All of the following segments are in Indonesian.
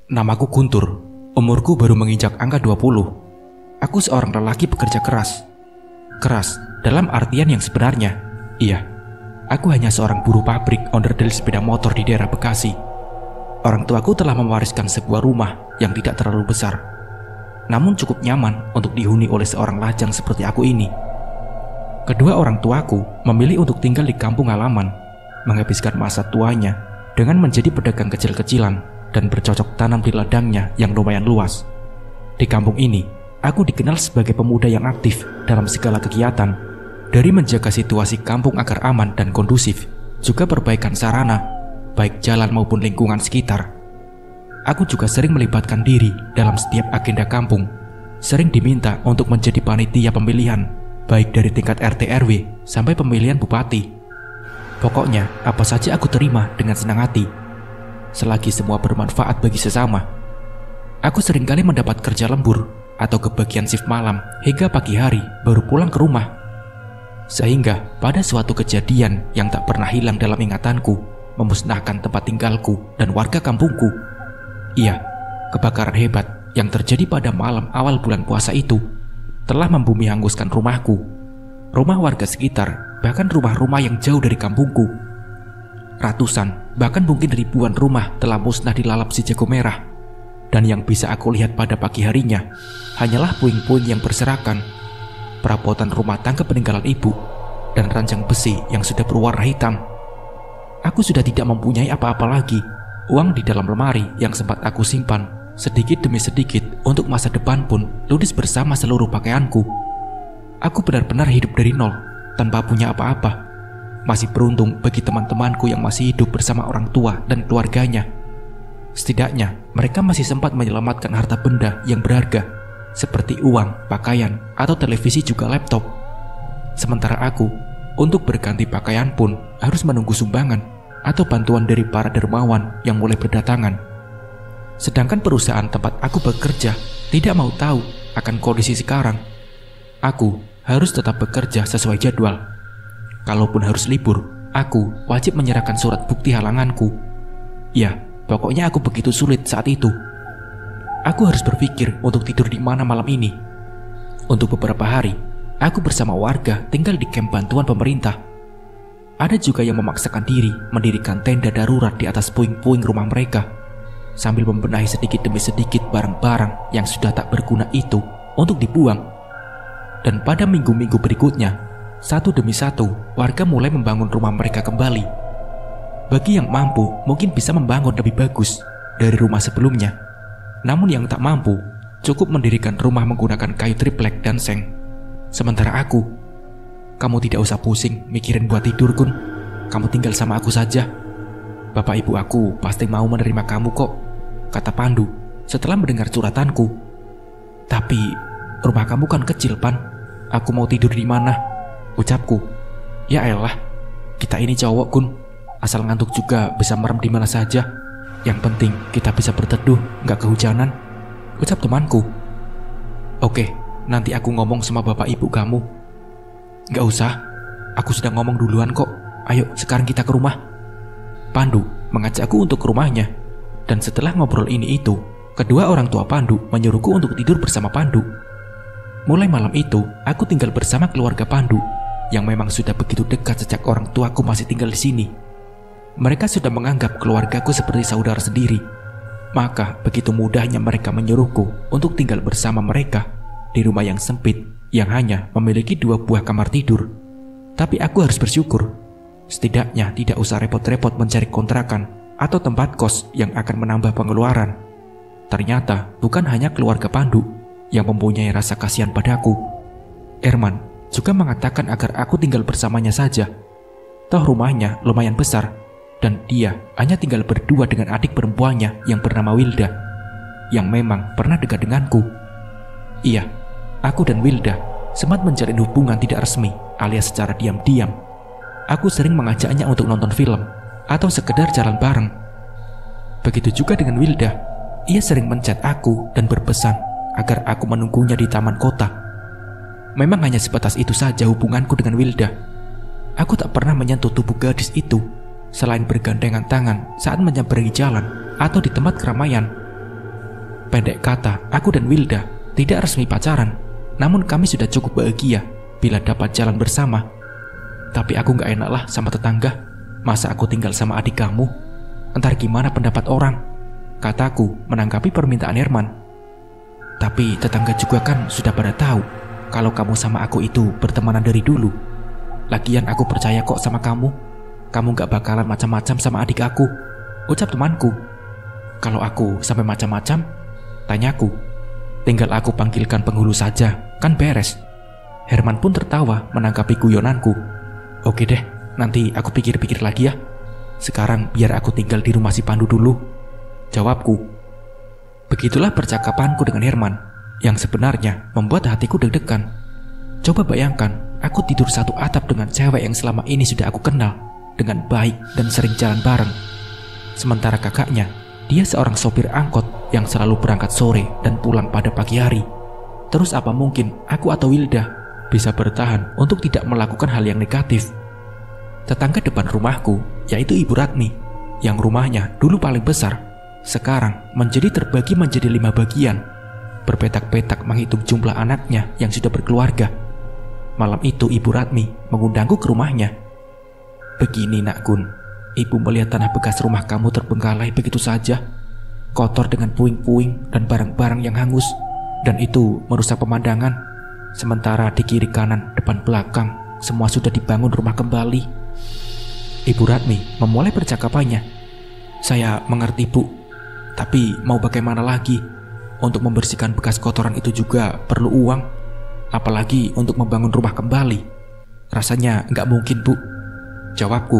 Namaku Guntur, umurku baru menginjak angka 20. Aku seorang lelaki pekerja keras. Keras dalam artian yang sebenarnya. Iya, aku hanya seorang buruh pabrik onderdil sepeda motor di daerah Bekasi. Orang tuaku telah mewariskan sebuah rumah yang tidak terlalu besar, namun cukup nyaman untuk dihuni oleh seorang lajang seperti aku ini. Kedua orang tuaku memilih untuk tinggal di kampung halaman, menghabiskan masa tuanya dengan menjadi pedagang kecil-kecilan dan bercocok tanam di ladangnya yang lumayan luas. Di kampung ini, aku dikenal sebagai pemuda yang aktif dalam segala kegiatan, dari menjaga situasi kampung agar aman dan kondusif, juga perbaikan sarana, baik jalan maupun lingkungan sekitar. Aku juga sering melibatkan diri dalam setiap agenda kampung, sering diminta untuk menjadi panitia pemilihan, baik dari tingkat RT RW sampai pemilihan bupati. Pokoknya, apa saja aku terima dengan senang hati, selagi semua bermanfaat bagi sesama. Aku seringkali mendapat kerja lembur atau kebagian shift malam hingga pagi hari baru pulang ke rumah. Sehingga pada suatu kejadian yang tak pernah hilang dalam ingatanku, memusnahkan tempat tinggalku dan warga kampungku. Iya, kebakaran hebat yang terjadi pada malam awal bulan puasa itu telah membumi hanguskan rumahku, rumah warga sekitar, bahkan rumah-rumah yang jauh dari kampungku. Ratusan, bahkan mungkin ribuan rumah telah musnah dilalap si jago merah. Dan yang bisa aku lihat pada pagi harinya hanyalah puing-puing yang berserakan, perabotan rumah tangga peninggalan ibu, dan ranjang besi yang sudah berwarna hitam. Aku sudah tidak mempunyai apa-apa lagi. Uang di dalam lemari yang sempat aku simpan sedikit demi sedikit untuk masa depan pun ludes bersama seluruh pakaianku. Aku benar-benar hidup dari nol, tanpa punya apa-apa. Masih beruntung bagi teman-temanku yang masih hidup bersama orang tua dan keluarganya. Setidaknya mereka masih sempat menyelamatkan harta benda yang berharga, seperti uang, pakaian, atau televisi juga laptop. Sementara aku, untuk berganti pakaian pun harus menunggu sumbangan atau bantuan dari para dermawan yang mulai berdatangan. Sedangkan perusahaan tempat aku bekerja tidak mau tahu akan kondisi sekarang. Aku harus tetap bekerja sesuai jadwal. Kalaupun harus libur, aku wajib menyerahkan surat bukti halanganku. Ya, pokoknya aku begitu sulit saat itu. Aku harus berpikir untuk tidur di mana malam ini. Untuk beberapa hari, aku bersama warga tinggal di kamp bantuan pemerintah. Ada juga yang memaksakan diri mendirikan tenda darurat di atas puing-puing rumah mereka, sambil membenahi sedikit demi sedikit barang-barang yang sudah tak berguna itu untuk dibuang. Dan pada minggu-minggu berikutnya, satu demi satu, warga mulai membangun rumah mereka kembali. Bagi yang mampu, mungkin bisa membangun lebih bagus dari rumah sebelumnya. Namun yang tak mampu, cukup mendirikan rumah menggunakan kayu triplek dan seng. Sementara aku, kamu tidak usah pusing mikirin buat tidur, Kun. Kamu tinggal sama aku saja. Bapak ibu aku pasti mau menerima kamu kok, kata Pandu setelah mendengar curhatanku. Tapi, rumah kamu kan kecil, Pan. Aku mau tidur di mana? Ucapku. Ya elah, kita ini cowok, Kun. Asal ngantuk juga bisa merem di mana saja. Yang penting kita bisa berteduh, nggak kehujanan, ucap temanku. Oke, nanti aku ngomong sama bapak ibu kamu. Nggak usah, aku sudah ngomong duluan kok. Ayo sekarang kita ke rumah. Pandu mengajakku untuk ke rumahnya. Dan setelah ngobrol ini itu, kedua orang tua Pandu menyuruhku untuk tidur bersama Pandu. Mulai malam itu, aku tinggal bersama keluarga Pandu yang memang sudah begitu dekat sejak orang tuaku masih tinggal di sini. Mereka sudah menganggap keluargaku seperti saudara sendiri. Maka begitu mudahnya mereka menyuruhku untuk tinggal bersama mereka di rumah yang sempit yang hanya memiliki 2 buah kamar tidur. Tapi aku harus bersyukur. Setidaknya tidak usah repot-repot mencari kontrakan atau tempat kos yang akan menambah pengeluaran. Ternyata bukan hanya keluarga Pandu yang mempunyai rasa kasihan padaku. Erman juga mengatakan agar aku tinggal bersamanya saja. Toh rumahnya lumayan besar, dan dia hanya tinggal berdua dengan adik perempuannya yang bernama Wilda, yang memang pernah dekat denganku. Iya, aku dan Wilda sempat menjalin hubungan tidak resmi alias secara diam-diam. Aku sering mengajaknya untuk nonton film atau sekedar jalan bareng. Begitu juga dengan Wilda. Ia sering menchat aku dan berpesan agar aku menunggunya di taman kota. Memang hanya sebatas itu saja hubunganku dengan Wilda. Aku tak pernah menyentuh tubuh gadis itu, selain bergandengan tangan saat menyeberangi jalan atau di tempat keramaian. Pendek kata, aku dan Wilda tidak resmi pacaran, namun kami sudah cukup bahagia bila dapat jalan bersama. Tapi aku gak enak lah sama tetangga. Masa aku tinggal sama adik kamu? Entar gimana pendapat orang, kataku menanggapi permintaan Herman. Tapi tetangga juga kan sudah pada tahu kalau kamu sama aku itu bertemanan dari dulu. Lagian aku percaya kok sama kamu. Kamu gak bakalan macam-macam sama adik aku, ucap temanku. Kalau aku sampai macam-macam, tanyaku, tinggal aku panggilkan penghulu saja, kan beres. Herman pun tertawa menanggapi guyonanku. Oke deh, nanti aku pikir-pikir lagi ya. Sekarang biar aku tinggal di rumah si Pandu dulu, jawabku. Begitulah percakapanku dengan Herman, yang sebenarnya membuat hatiku deg-degan. Coba bayangkan, aku tidur satu atap dengan cewek yang selama ini sudah aku kenal dengan baik dan sering jalan bareng. Sementara kakaknya, dia seorang sopir angkot yang selalu berangkat sore dan pulang pada pagi hari. Terus apa mungkin aku atau Wilda bisa bertahan untuk tidak melakukan hal yang negatif? Tetangga depan rumahku, yaitu Ibu Ratmi, yang rumahnya dulu paling besar, sekarang terbagi menjadi 5 bagian, berpetak-petak menghitung jumlah anaknya yang sudah berkeluarga. Malam itu Ibu Ratmi mengundangku ke rumahnya. Begini Nak Gun, Ibu melihat tanah bekas rumah kamu terbengkalai begitu saja, kotor dengan puing-puing dan barang-barang yang hangus, dan itu merusak pemandangan. Sementara di kiri kanan, depan belakang, semua sudah dibangun rumah kembali. Ibu Ratmi memulai percakapannya. Saya mengerti Bu, tapi mau bagaimana lagi? Untuk membersihkan bekas kotoran itu juga perlu uang, apalagi untuk membangun rumah kembali. Rasanya nggak mungkin Bu, jawabku.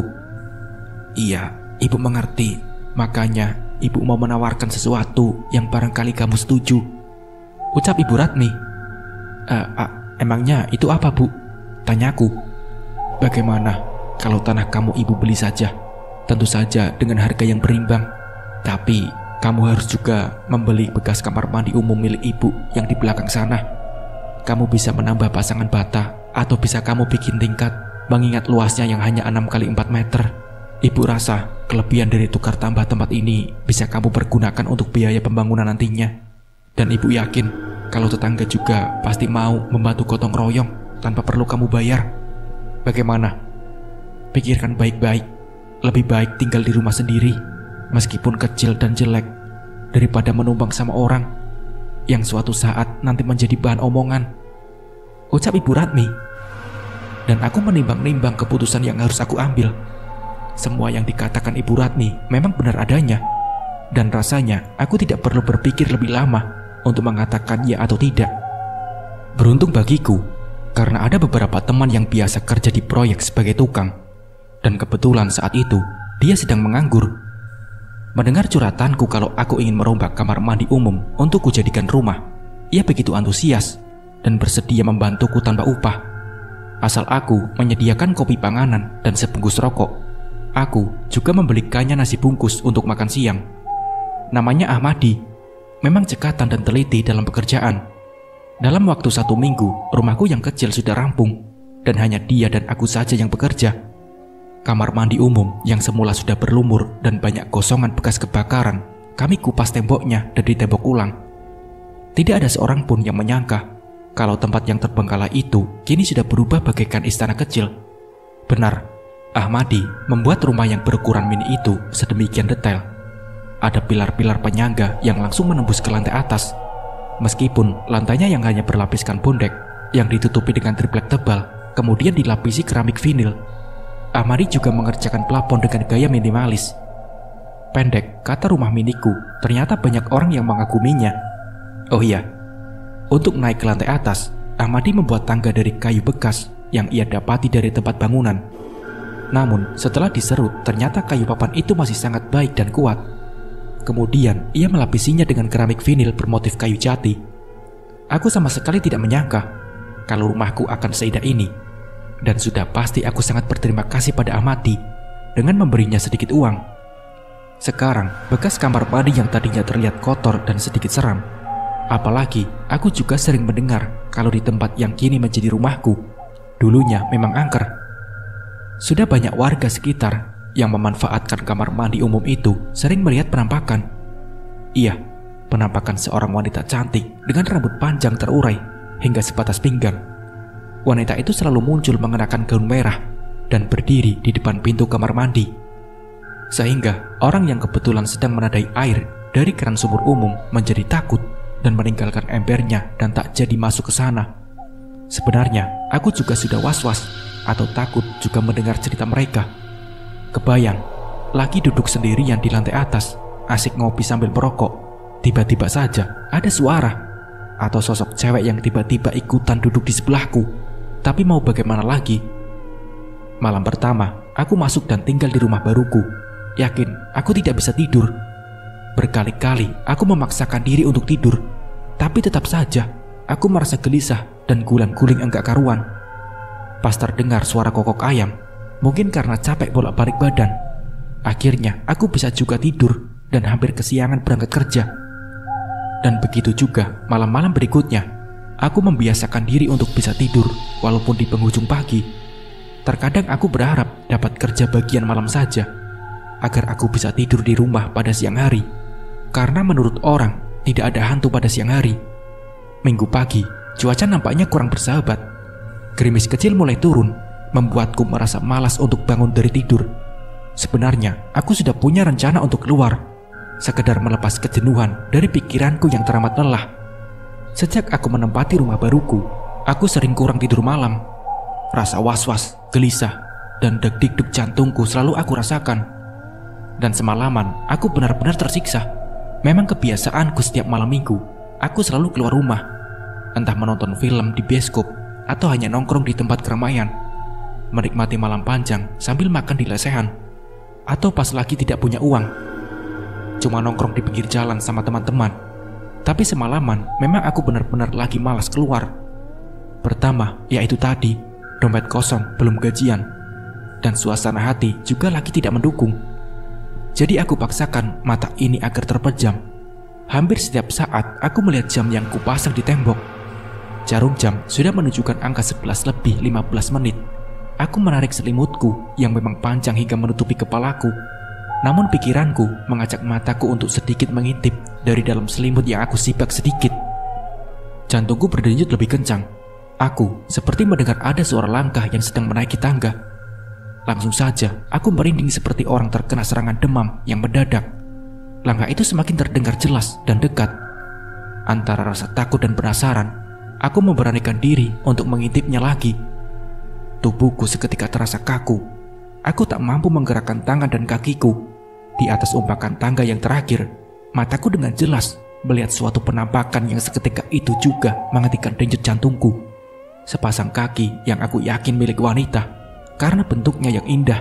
Iya, Ibu mengerti. Makanya Ibu mau menawarkan sesuatu yang barangkali kamu setuju, ucap Ibu Ratmi. Emangnya itu apa Bu? Tanyaku. Bagaimana kalau tanah kamu Ibu beli saja? Tentu saja dengan harga yang berimbang. Tapi kamu harus juga membeli bekas kamar mandi umum milik Ibu yang di belakang sana. Kamu bisa menambah pasangan bata, atau bisa kamu bikin tingkat, mengingat luasnya yang hanya 6 kali 4 meter. Ibu rasa kelebihan dari tukar tambah tempat ini bisa kamu pergunakan untuk biaya pembangunan nantinya. Dan Ibu yakin kalau tetangga juga pasti mau membantu gotong royong tanpa perlu kamu bayar. Bagaimana? Pikirkan baik-baik. Lebih baik tinggal di rumah sendiri, meskipun kecil dan jelek, daripada menumpang sama orang yang suatu saat nanti menjadi bahan omongan, ucap Ibu Ratmi. Dan aku menimbang-nimbang keputusan yang harus aku ambil. Semua yang dikatakan Ibu Ratmi memang benar adanya, dan rasanya aku tidak perlu berpikir lebih lama untuk mengatakan ya atau tidak. Beruntung bagiku, karena ada beberapa teman yang biasa kerja di proyek sebagai tukang, dan kebetulan saat itu dia sedang menganggur. Mendengar curhatanku kalau aku ingin merombak kamar mandi umum untuk kujadikan rumah, ia begitu antusias dan bersedia membantuku tanpa upah. Asal aku menyediakan kopi panganan dan sebungkus rokok. Aku juga membelikannya nasi bungkus untuk makan siang. Namanya Ahmadi, memang cekatan dan teliti dalam pekerjaan. Dalam waktu 1 minggu, rumahku yang kecil sudah rampung, dan hanya dia dan aku saja yang bekerja. Kamar mandi umum yang semula sudah berlumur dan banyak gosongan bekas kebakaran, kami kupas temboknya dan ditembok ulang. Tidak ada seorang pun yang menyangka kalau tempat yang terbengkalai itu kini sudah berubah bagaikan istana kecil. Benar, Ahmadi membuat rumah yang berukuran mini itu sedemikian detail. Ada pilar-pilar penyangga yang langsung menembus ke lantai atas. Meskipun lantainya yang hanya berlapiskan bondek yang ditutupi dengan triplek tebal, kemudian dilapisi keramik vinil. Ahmadi juga mengerjakan plafon dengan gaya minimalis. Pendek kata rumah miniku, ternyata banyak orang yang mengaguminya. Oh iya, untuk naik ke lantai atas, Ahmadi membuat tangga dari kayu bekas yang ia dapati dari tempat bangunan. Namun setelah diserut, ternyata kayu papan itu masih sangat baik dan kuat. Kemudian ia melapisinya dengan keramik vinil bermotif kayu jati. Aku sama sekali tidak menyangka kalau rumahku akan seindah ini. Dan sudah pasti aku sangat berterima kasih pada Ahmadi dengan memberinya sedikit uang. Sekarang bekas kamar mandi yang tadinya terlihat kotor dan sedikit seram. Apalagi aku juga sering mendengar kalau di tempat yang kini menjadi rumahku, dulunya memang angker. Sudah banyak warga sekitar yang memanfaatkan kamar mandi umum itu sering melihat penampakan. Iya, penampakan seorang wanita cantik dengan rambut panjang terurai hingga sebatas pinggang. Wanita itu selalu muncul mengenakan gaun merah dan berdiri di depan pintu kamar mandi. Sehingga orang yang kebetulan sedang menadai air dari keran sumur umum menjadi takut dan meninggalkan embernya dan tak jadi masuk ke sana. Sebenarnya, aku juga sudah was-was atau takut juga mendengar cerita mereka. Kebayang, lagi duduk sendirian di lantai atas, asik ngopi sambil merokok. Tiba-tiba saja ada suara atau sosok cewek yang tiba-tiba ikutan duduk di sebelahku. Tapi mau bagaimana lagi? Malam pertama, aku masuk dan tinggal di rumah baruku. Yakin aku tidak bisa tidur. Berkali-kali aku memaksakan diri untuk tidur, tapi tetap saja aku merasa gelisah dan gulang-guling enggak karuan. Pas terdengar suara kokok ayam, mungkin karena capek bolak-balik badan, akhirnya aku bisa juga tidur dan hampir kesiangan berangkat kerja. Dan begitu juga malam-malam berikutnya, aku membiasakan diri untuk bisa tidur walaupun di penghujung pagi. Terkadang aku berharap dapat kerja bagian malam saja, agar aku bisa tidur di rumah pada siang hari. Karena menurut orang, tidak ada hantu pada siang hari. Minggu pagi, cuaca nampaknya kurang bersahabat. Gerimis kecil mulai turun, membuatku merasa malas untuk bangun dari tidur. Sebenarnya, aku sudah punya rencana untuk keluar, sekedar melepas kejenuhan dari pikiranku yang teramat lelah. Sejak aku menempati rumah baruku, aku sering kurang tidur malam. Rasa was-was, gelisah, dan deg-deg jantungku selalu aku rasakan. Dan semalaman, aku benar-benar tersiksa. Memang kebiasaanku setiap malam minggu, aku selalu keluar rumah. Entah menonton film di bioskop, atau hanya nongkrong di tempat keramaian. Menikmati malam panjang sambil makan di lesehan. Atau pas lagi tidak punya uang, cuma nongkrong di pinggir jalan sama teman-teman. Tapi semalaman, memang aku benar-benar lagi malas keluar. Pertama, yaitu tadi, dompet kosong, belum gajian. Dan suasana hati juga lagi tidak mendukung. Jadi aku paksakan mata ini agar terpejam. Hampir setiap saat aku melihat jam yang kupasang di tembok. Jarum jam sudah menunjukkan angka 11 lebih 15 menit. Aku menarik selimutku yang memang panjang hingga menutupi kepalaku. Namun pikiranku mengajak mataku untuk sedikit mengintip dari dalam selimut yang aku sipak sedikit. Jantungku berdenyut lebih kencang. Aku seperti mendengar ada suara langkah yang sedang menaiki tangga. Langsung saja, aku merinding seperti orang terkena serangan demam yang mendadak. Langkah itu semakin terdengar jelas dan dekat. Antara rasa takut dan penasaran, aku memberanikan diri untuk mengintipnya lagi. Tubuhku seketika terasa kaku. Aku tak mampu menggerakkan tangan dan kakiku. Di atas umpakan tangga yang terakhir, mataku dengan jelas melihat suatu penampakan yang seketika itu juga menghentikan denyut jantungku. Sepasang kaki yang aku yakin milik wanita, karena bentuknya yang indah,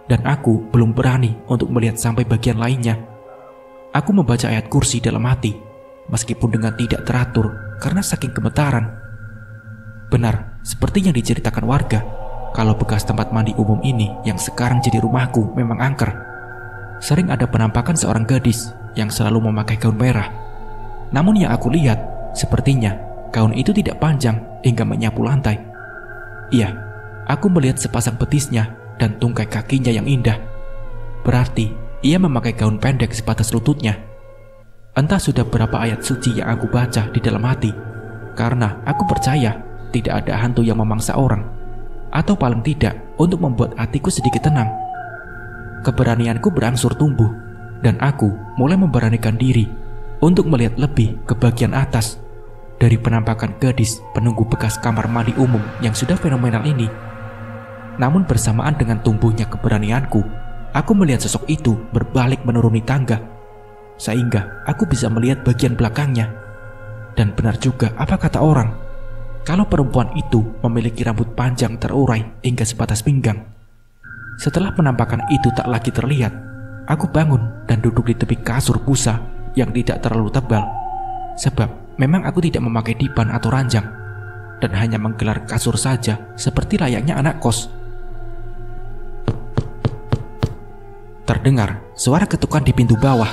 dan aku belum berani untuk melihat sampai bagian lainnya. Aku membaca ayat kursi dalam hati, meskipun dengan tidak teratur karena saking gemetaran. Benar, seperti yang diceritakan warga, kalau bekas tempat mandi umum ini yang sekarang jadi rumahku memang angker. Sering ada penampakan seorang gadis yang selalu memakai gaun merah. Namun yang aku lihat, sepertinya gaun itu tidak panjang hingga menyapu lantai. Iya, aku melihat sepasang betisnya dan tungkai kakinya yang indah. Berarti ia memakai gaun pendek sebatas lututnya. Entah sudah berapa ayat suci yang aku baca di dalam hati, karena aku percaya tidak ada hantu yang memangsa orang, atau paling tidak untuk membuat hatiku sedikit tenang. Keberanianku berangsur tumbuh, dan aku mulai memberanikan diri untuk melihat lebih ke bagian atas dari penampakan gadis penunggu bekas kamar mandi umum yang sudah fenomenal ini. Namun bersamaan dengan tumbuhnya keberanianku, aku melihat sosok itu berbalik menuruni tangga, sehingga aku bisa melihat bagian belakangnya. Dan benar juga apa kata orang, kalau perempuan itu memiliki rambut panjang terurai hingga sebatas pinggang. Setelah penampakan itu tak lagi terlihat, aku bangun dan duduk di tepi kasur busa yang tidak terlalu tebal. Sebab memang aku tidak memakai dipan atau ranjang, dan hanya menggelar kasur saja seperti layaknya anak kos. Terdengar suara ketukan di pintu bawah,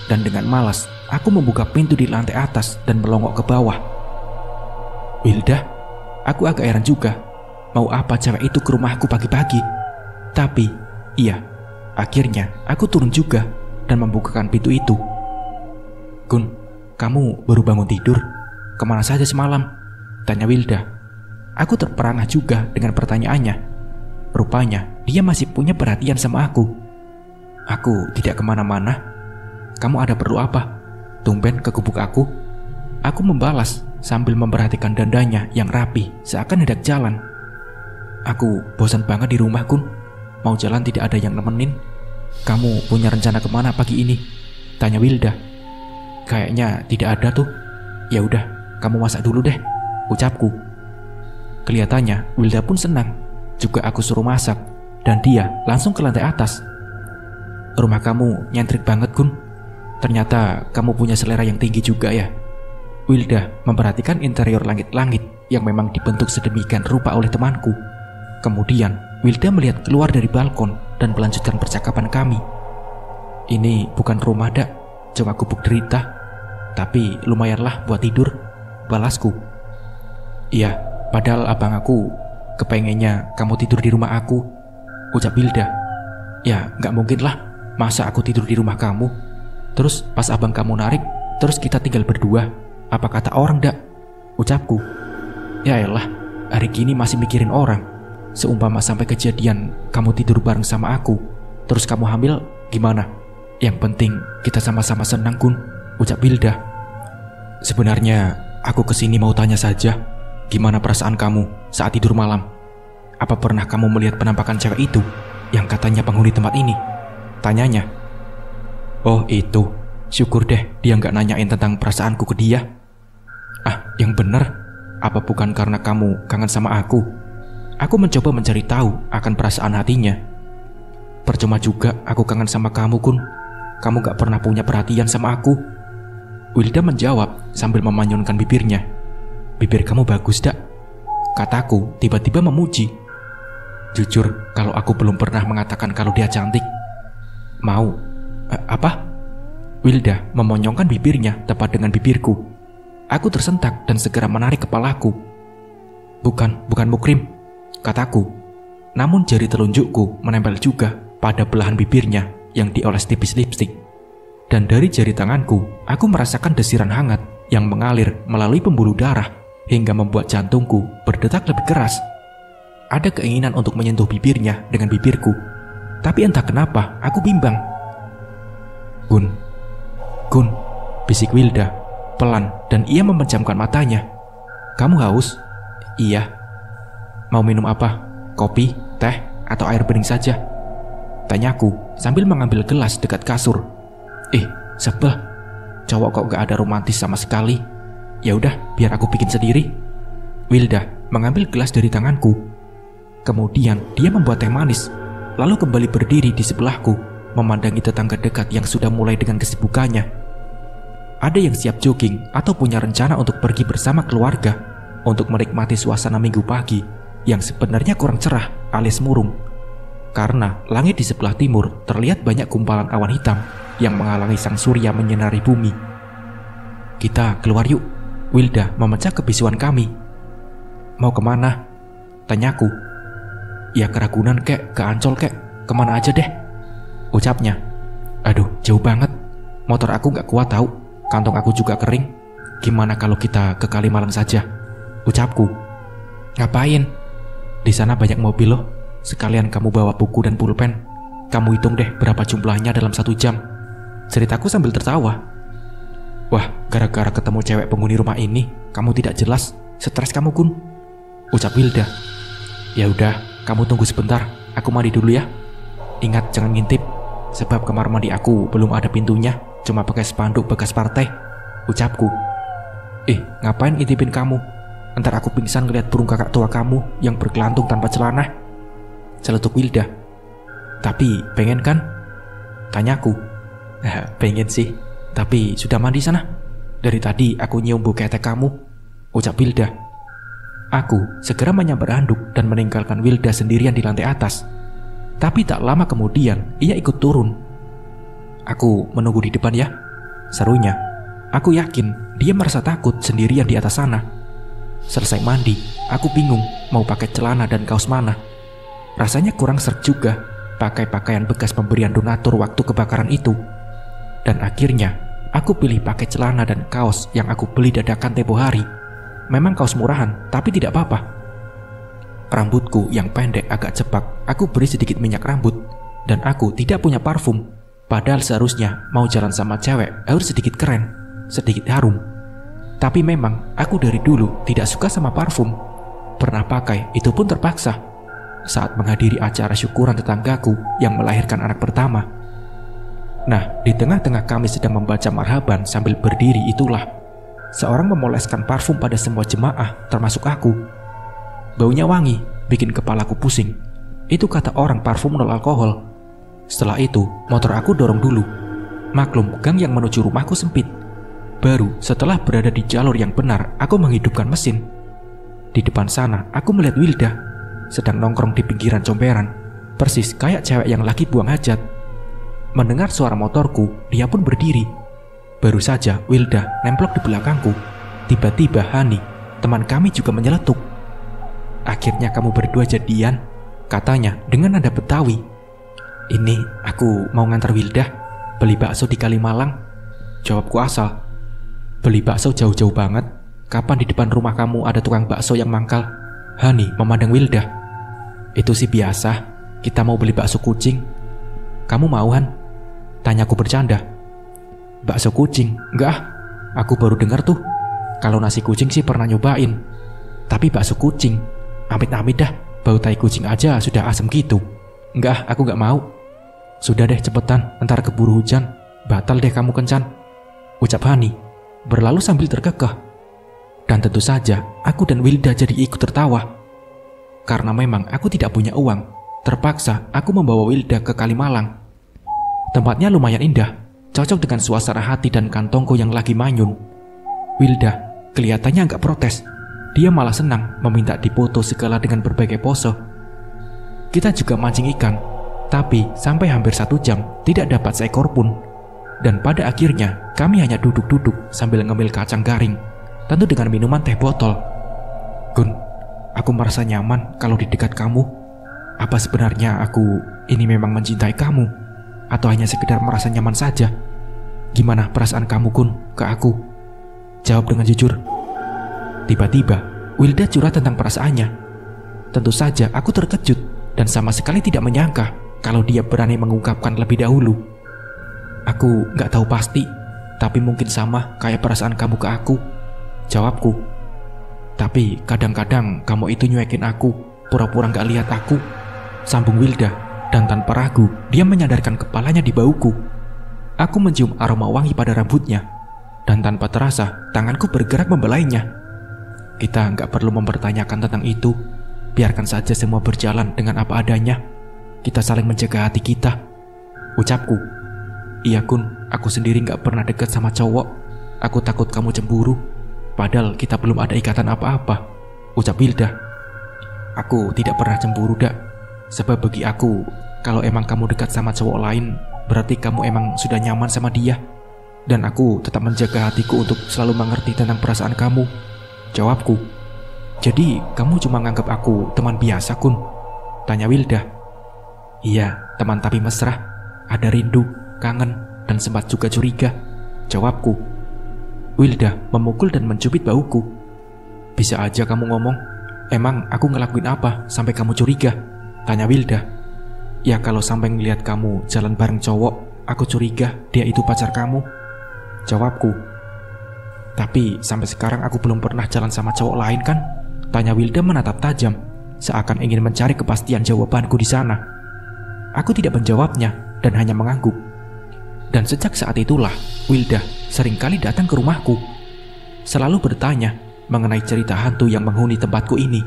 dan dengan malas aku membuka pintu di lantai atas dan melongok ke bawah. Wilda, aku agak heran juga, mau apa cewek itu ke rumahku pagi-pagi. Tapi iya, akhirnya aku turun juga dan membukakan pintu itu. Gun, kamu baru bangun tidur? Kemana saja semalam? Tanya Wilda. Aku terperangah juga dengan pertanyaannya. Rupanya dia masih punya perhatian sama aku. Aku tidak kemana-mana. Kamu ada perlu apa? Tumben ke gubuk aku. Aku membalas sambil memperhatikan dandanya yang rapi seakan hendak jalan. Aku bosan banget di rumah, Gun. Mau jalan tidak ada yang nemenin. Kamu punya rencana kemana pagi ini? Tanya Wilda. Kayaknya tidak ada tuh. Ya udah, kamu masak dulu deh, ucapku. Kelihatannya Wilda pun senang. Juga aku suruh masak dan dia langsung ke lantai atas. Rumah kamu nyentrik banget, Gun. Ternyata kamu punya selera yang tinggi juga ya. Wilda memperhatikan interior langit-langit yang memang dibentuk sedemikian rupa oleh temanku. Kemudian Wilda melihat keluar dari balkon dan melanjutkan percakapan kami. Ini bukan rumah, Dak, cuma gubuk derita. Tapi lumayanlah buat tidur, balasku. Iya, padahal abang aku kepengennya kamu tidur di rumah aku, ucap Wilda. Ya gak mungkin lah, masa aku tidur di rumah kamu, terus pas abang kamu narik, terus kita tinggal berdua. Apa kata orang, Dak? Ucapku. Ya elah, hari gini masih mikirin orang. Seumpama sampai kejadian kamu tidur bareng sama aku, terus kamu hamil, gimana? Yang penting kita sama-sama senang, Gun, ucap Wilda. Sebenarnya aku kesini mau tanya saja, gimana perasaan kamu saat tidur malam? Apa pernah kamu melihat penampakan cewek itu yang katanya penghuni tempat ini? Tanyanya. Oh itu, syukur deh dia gak nanyain tentang perasaanku ke dia. Ah, yang bener, apa bukan karena kamu kangen sama aku? Aku mencoba mencari tahu akan perasaan hatinya. Percuma juga aku kangen sama kamu, Gun. Kamu gak pernah punya perhatian sama aku. Wilda menjawab sambil memanyunkan bibirnya. Bibir kamu bagus, Dak, kataku tiba-tiba memuji. Jujur, kalau aku belum pernah mengatakan kalau dia cantik. Mau? Apa? Wilda memonyongkan bibirnya tepat dengan bibirku. Aku tersentak dan segera menarik kepalaku. Bukan Mukrim, kataku. Namun jari telunjukku menempel juga pada belahan bibirnya yang dioles tipis lipstik. Dan dari jari tanganku, aku merasakan desiran hangat yang mengalir melalui pembuluh darah hingga membuat jantungku berdetak lebih keras. Ada keinginan untuk menyentuh bibirnya dengan bibirku, tapi entah kenapa aku bimbang. Gun, bisik Wilda, pelan, dan ia memejamkan matanya. Kamu haus? Iya. Mau minum apa? Kopi, teh, atau air bening saja? Tanyaku sambil mengambil gelas dekat kasur. Sebel, cowok kok gak ada romantis sama sekali. Ya udah, biar aku bikin sendiri. Wilda mengambil gelas dari tanganku. Kemudian dia membuat teh manis, lalu kembali berdiri di sebelahku, memandangi tetangga dekat yang sudah mulai dengan kesibukannya. Ada yang siap jogging atau punya rencana untuk pergi bersama keluarga untuk menikmati suasana minggu pagi yang sebenarnya kurang cerah alias murung. Karena langit di sebelah timur terlihat banyak gumpalan awan hitam yang menghalangi sang surya menyinari bumi. Kita keluar yuk, Wilda memecah kebisuan kami. Mau kemana? Tanyaku. Ya ke Ragunan kek, ke Ancol kek, kemana aja deh, ucapnya. Aduh, jauh banget. Motor aku gak kuat tahu, kantong aku juga kering. Gimana kalau kita ke Kalimalang saja, ucapku. Ngapain? Di sana banyak mobil loh. Sekalian kamu bawa buku dan pulpen. Kamu hitung deh berapa jumlahnya dalam 1 jam, ceritaku sambil tertawa. Wah, gara-gara ketemu cewek penghuni rumah ini, kamu tidak jelas, stres kamu, Gun, ucap Wilda. Ya udah, kamu tunggu sebentar, aku mandi dulu ya. Ingat jangan ngintip, sebab kamar mandi aku belum ada pintunya, cuma pakai spanduk bekas partai, ucapku. Ngapain ngintipin kamu? Ntar aku pingsan ngeliat burung kakak tua kamu yang bergelantung tanpa celana, celetuk Wilda. Tapi pengen kan? Tanyaku. Pengen sih, tapi sudah mandi sana. Dari tadi aku nyium bau ketek kamu, ucap Wilda. Aku segera menyambar handuk dan meninggalkan Wilda sendirian di lantai atas. Tapi tak lama kemudian ia ikut turun. Aku menunggu di depan ya, serunya. Aku yakin dia merasa takut sendirian di atas sana. Selesai mandi, aku bingung mau pakai celana dan kaos mana. Rasanya kurang serg juga pakai pakaian bekas pemberian donatur waktu kebakaran itu. Dan akhirnya Aku pilih pakai celana dan kaos yang aku beli dadakan tempo hari. Memang kaos murahan, tapi tidak apa-apa. Rambutku yang pendek agak cepak, aku beri sedikit minyak rambut. Dan aku tidak punya parfum. Padahal seharusnya mau jalan sama cewek harus sedikit keren, sedikit harum. Tapi memang aku dari dulu tidak suka sama parfum. Pernah pakai, itu pun terpaksa. Saat menghadiri acara syukuran tetanggaku yang melahirkan anak pertama. Nah, di tengah-tengah kami sedang membaca marhaban sambil berdiri itulah seorang memoleskan parfum pada semua jemaah, termasuk aku. Baunya wangi, bikin kepalaku pusing. Itu kata orang parfum nol alkohol. Setelah itu, motor aku dorong dulu. Maklum, gang yang menuju rumahku sempit. Baru setelah berada di jalur yang benar, aku menghidupkan mesin. Di depan sana, aku melihat Wilda sedang nongkrong di pinggiran comberan, persis kayak cewek yang lagi buang hajat. Mendengar suara motorku, dia pun berdiri. Baru saja Wilda nemplok di belakangku. Tiba-tiba Hani, teman kami juga menyeletuk. "Akhirnya kamu berdua jadian," katanya dengan nada Betawi. "Ini aku mau ngantar Wilda beli bakso di Kalimalang." Jawabku asal. "Beli bakso jauh-jauh banget. Kapan di depan rumah kamu ada tukang bakso yang mangkal?" Hani memandang Wilda. "Itu sih biasa. Kita mau beli bakso kucing. Kamu mau, Han?" Tanyaku bercanda. "Bakso kucing? Enggak ah. Aku baru dengar tuh. Kalau nasi kucing sih pernah nyobain. Tapi bakso kucing, amit-amit dah. Bau tai kucing aja sudah asem gitu. Enggak, aku enggak mau." "Sudah deh cepetan, ntar keburu hujan. Batal deh kamu kencan," ucap Hani, berlalu sambil terkekeh. Dan tentu saja, aku dan Wilda jadi ikut tertawa. Karena memang aku tidak punya uang, terpaksa aku membawa Wilda ke Kalimalang. Tempatnya lumayan indah, cocok dengan suasana hati dan kantongku yang lagi manyun. Wilda kelihatannya nggak protes. Dia malah senang meminta dipoto segala dengan berbagai pose. Kita juga mancing ikan, tapi sampai hampir 1 jam tidak dapat seekor pun. Dan pada akhirnya kami hanya duduk-duduk sambil ngemil kacang garing, tentu dengan minuman teh botol. "Gun, aku merasa nyaman kalau di dekat kamu. Apa sebenarnya aku ini memang mencintai kamu? Atau hanya sekedar merasa nyaman saja? Gimana perasaan kamu, Gun, ke aku? Jawab dengan jujur." Tiba-tiba, Wilda curhat tentang perasaannya. Tentu saja aku terkejut dan sama sekali tidak menyangka kalau dia berani mengungkapkan lebih dahulu. "Aku gak tahu pasti, tapi mungkin sama kayak perasaan kamu ke aku," jawabku. "Tapi kadang-kadang kamu itu nyuekin aku, pura-pura gak lihat aku," sambung Wilda. Dan tanpa ragu, dia menyadarkan kepalanya di bauku. Aku mencium aroma wangi pada rambutnya. Dan tanpa terasa, tanganku bergerak membelainya. "Kita nggak perlu mempertanyakan tentang itu. Biarkan saja semua berjalan dengan apa adanya. Kita saling menjaga hati kita," ucapku. "Iya, Kun, aku sendiri nggak pernah dekat sama cowok. Aku takut kamu cemburu. Padahal kita belum ada ikatan apa-apa," ucap Wilda. "Aku tidak pernah cemburu, Dak. Sebab bagi aku, kalau emang kamu dekat sama cowok lain, berarti kamu emang sudah nyaman sama dia. Dan aku tetap menjaga hatiku untuk selalu mengerti tentang perasaan kamu," jawabku. "Jadi kamu cuma nganggap aku teman biasa, Kun?" tanya Wilda. "Iya, teman tapi mesra. Ada rindu, kangen, dan sempat juga curiga," jawabku. Wilda memukul dan mencubit bauku. "Bisa aja kamu ngomong. Emang aku ngelakuin apa sampai kamu curiga?" tanya Wilda. "Ya kalau sampai ngelihat kamu jalan bareng cowok, aku curiga dia itu pacar kamu," jawabku. "Tapi sampai sekarang aku belum pernah jalan sama cowok lain kan?" tanya Wilda menatap tajam, seakan ingin mencari kepastian jawabanku di sana. Aku tidak menjawabnya dan hanya mengangguk. Dan sejak saat itulah, Wilda seringkali datang ke rumahku. Selalu bertanya mengenai cerita hantu yang menghuni tempatku ini.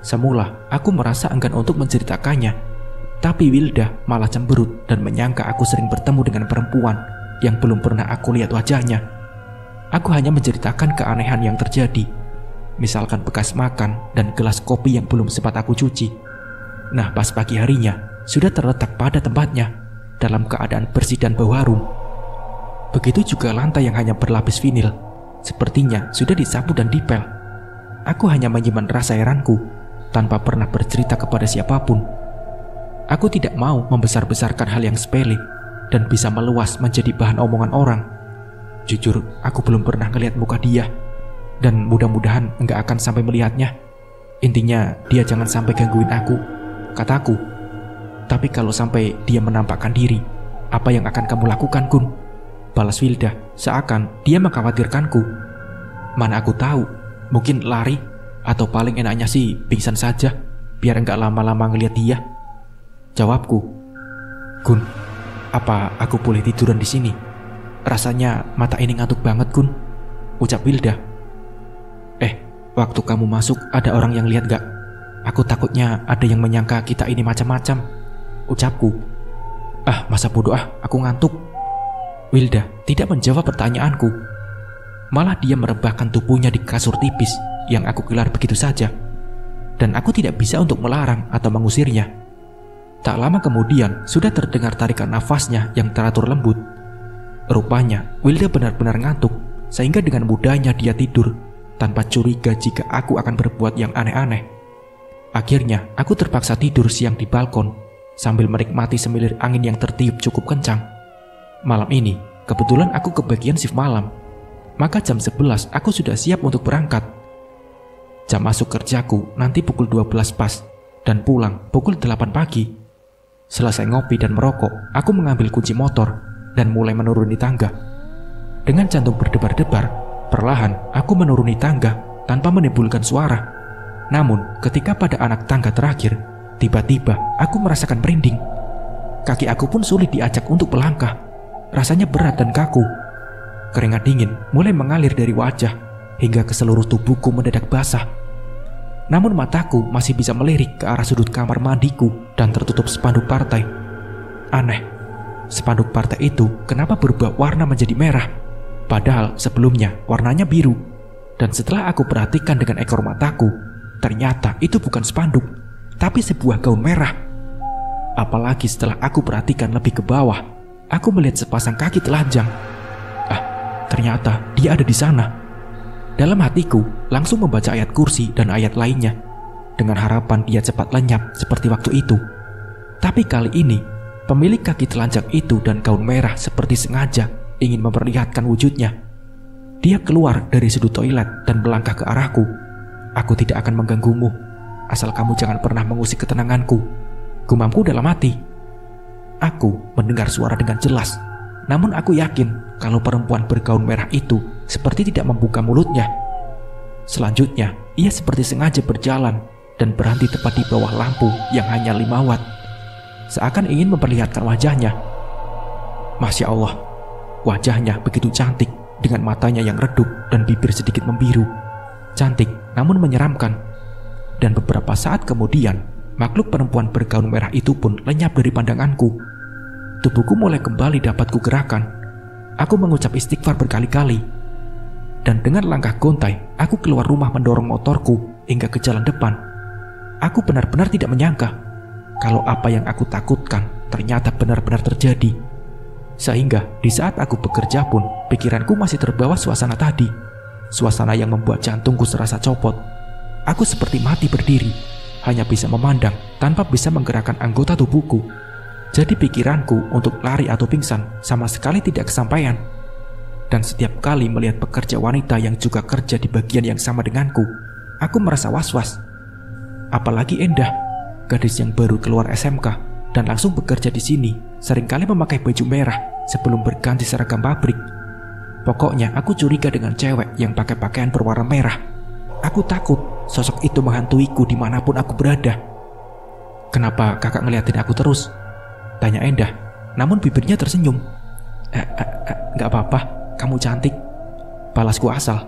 Semula aku merasa enggan untuk menceritakannya, tapi Wilda malah cemberut dan menyangka aku sering bertemu dengan perempuan yang belum pernah aku lihat wajahnya. Aku hanya menceritakan keanehan yang terjadi, misalkan bekas makan dan gelas kopi yang belum sempat aku cuci. Nah, pas pagi harinya sudah terletak pada tempatnya dalam keadaan bersih dan bau harum. Begitu juga lantai yang hanya berlapis vinil, sepertinya sudah disapu dan dipel. Aku hanya menyimpan rasa heranku tanpa pernah bercerita kepada siapapun. Aku tidak mau membesar-besarkan hal yang sepele dan bisa meluas menjadi bahan omongan orang. Jujur, aku belum pernah ngeliat muka dia. Dan mudah-mudahan nggak akan sampai melihatnya. Intinya, dia jangan sampai gangguin aku, kataku. Tapi kalau sampai dia menampakkan diri, apa yang akan kamu lakukan, Kun? Balas Wilda, seakan dia mengkhawatirkanku. Mana aku tahu, mungkin lari, atau paling enaknya sih pingsan saja, biar nggak lama-lama ngeliat dia. Jawabku, Kun, apa aku boleh tiduran di sini? Rasanya mata ini ngantuk banget, Kun. Ucap Wilda. Waktu kamu masuk ada orang yang lihat gak? Aku takutnya ada yang menyangka kita ini macam-macam, ucapku. Masa bodoh aku ngantuk. Wilda tidak menjawab pertanyaanku. Malah dia merebahkan tubuhnya di kasur tipis yang aku gelar begitu saja. Dan aku tidak bisa untuk melarang atau mengusirnya. Tak lama kemudian sudah terdengar tarikan nafasnya yang teratur lembut. Rupanya Wilda benar-benar ngantuk, sehingga dengan mudahnya dia tidur tanpa curiga jika aku akan berbuat yang aneh-aneh. Akhirnya aku terpaksa tidur siang di balkon sambil menikmati semilir angin yang tertiup cukup kencang. Malam ini kebetulan aku kebagian shift malam, maka jam 11 aku sudah siap untuk berangkat. Jam masuk kerjaku nanti pukul 12 pas dan pulang pukul 8 pagi. Selesai ngopi dan merokok, aku mengambil kunci motor dan mulai menuruni tangga. Dengan jantung berdebar-debar, perlahan aku menuruni tangga tanpa menimbulkan suara. Namun ketika pada anak tangga terakhir, tiba-tiba aku merasakan merinding. Kaki aku pun sulit diajak untuk melangkah. Rasanya berat dan kaku. Keringat dingin mulai mengalir dari wajah hingga ke seluruh tubuhku mendadak basah. Namun mataku masih bisa melirik ke arah sudut kamar mandiku dan tertutup spanduk partai. Aneh, spanduk partai itu kenapa berubah warna menjadi merah? Padahal sebelumnya warnanya biru. Dan setelah aku perhatikan dengan ekor mataku, ternyata itu bukan spanduk, tapi sebuah gaun merah. Apalagi setelah aku perhatikan lebih ke bawah, aku melihat sepasang kaki telanjang. Ternyata dia ada di sana. Dalam hatiku langsung membaca ayat kursi dan ayat lainnya, dengan harapan dia cepat lenyap seperti waktu itu. Tapi kali ini, pemilik kaki telanjang itu dan gaun merah seperti sengaja ingin memperlihatkan wujudnya. Dia keluar dari sudut toilet dan melangkah ke arahku. Aku tidak akan mengganggumu, asal kamu jangan pernah mengusik ketenanganku, gumamku dalam hati. Aku mendengar suara dengan jelas, namun aku yakin kalau perempuan bergaun merah itu seperti tidak membuka mulutnya. Selanjutnya, ia seperti sengaja berjalan dan berhenti tepat di bawah lampu yang hanya 5 watt, seakan ingin memperlihatkan wajahnya. Masya Allah, wajahnya begitu cantik dengan matanya yang redup dan bibir sedikit membiru. Cantik namun menyeramkan. Dan beberapa saat kemudian, makhluk perempuan bergaun merah itu pun lenyap dari pandanganku. Tubuhku mulai kembali dapat kugerakkan. Aku mengucap istighfar berkali-kali. Dan dengan langkah gontai, aku keluar rumah mendorong motorku hingga ke jalan depan. Aku benar-benar tidak menyangka kalau apa yang aku takutkan ternyata benar-benar terjadi. Sehingga di saat aku bekerja pun, pikiranku masih terbawa suasana tadi. Suasana yang membuat jantungku serasa copot. Aku seperti mati berdiri, hanya bisa memandang tanpa bisa menggerakkan anggota tubuhku. Jadi pikiranku untuk lari atau pingsan sama sekali tidak kesampaian. Dan setiap kali melihat pekerja wanita yang juga kerja di bagian yang sama denganku, aku merasa was-was. Apalagi Endah, gadis yang baru keluar SMK dan langsung bekerja di sini, seringkali memakai baju merah sebelum berganti seragam pabrik. Pokoknya aku curiga dengan cewek yang pakai pakaian berwarna merah. Aku takut sosok itu menghantuiku dimanapun aku berada. Kenapa kakak ngeliatin aku terus? Tanya Endah, namun bibirnya tersenyum. Gak apa-apa, kamu cantik, balasku asal.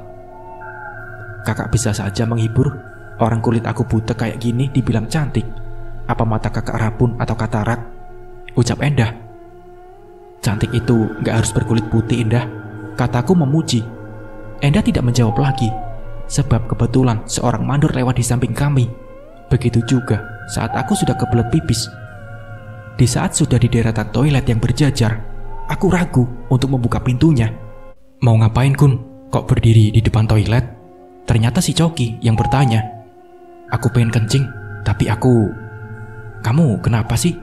Kakak bisa saja menghibur. Orang kulit aku buta kayak gini dibilang cantik. Apa mata kakak rabun atau katarak? Ucap Endah. Cantik itu gak harus berkulit putih, Endah, kataku memuji. Endah tidak menjawab lagi, sebab kebetulan seorang mandor lewat di samping kami. Begitu juga saat aku sudah kebelet pipis. Di saat sudah di deretan toilet yang berjajar, aku ragu untuk membuka pintunya. Mau ngapain, Kun? Kok berdiri di depan toilet? Ternyata si Coki yang bertanya. Aku pengen kencing, tapi Kamu kenapa sih?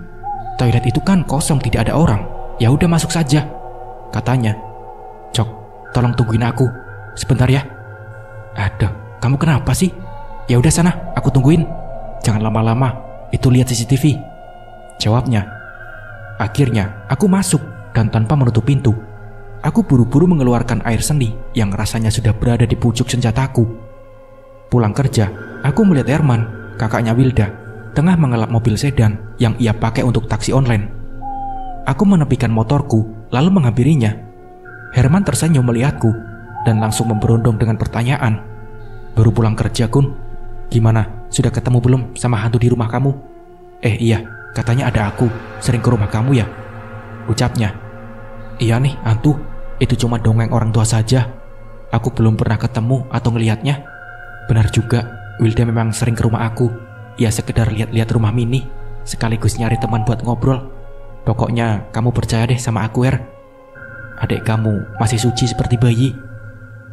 Toilet itu kan kosong, tidak ada orang. Ya udah masuk saja, katanya. Cok, tolong tungguin aku. Sebentar ya. Aduh, kamu kenapa sih? Ya udah sana, aku tungguin. Jangan lama-lama, itu lihat CCTV. Jawabnya. Akhirnya, aku masuk dan tanpa menutup pintu. Aku buru-buru mengeluarkan air seni yang rasanya sudah berada di pucuk senjataku. Pulang kerja, aku melihat Herman, kakaknya Wilda, tengah mengelak mobil sedan yang ia pakai untuk taksi online. Aku menepikan motorku, lalu menghampirinya. Herman tersenyum melihatku dan langsung memberondong dengan pertanyaan. Baru pulang kerja, Kun? Gimana, sudah ketemu belum sama hantu di rumah kamu? Iya, katanya ada aku, sering ke rumah kamu ya? Ucapnya. Iya nih, hantu, itu cuma dongeng orang tua saja. Aku belum pernah ketemu atau ngelihatnya. Benar juga, Wilda memang sering ke rumah aku. Ya sekedar lihat-lihat rumah Mini, sekaligus nyari teman buat ngobrol. Pokoknya kamu percaya deh sama aku, Her. Adik kamu masih suci seperti bayi.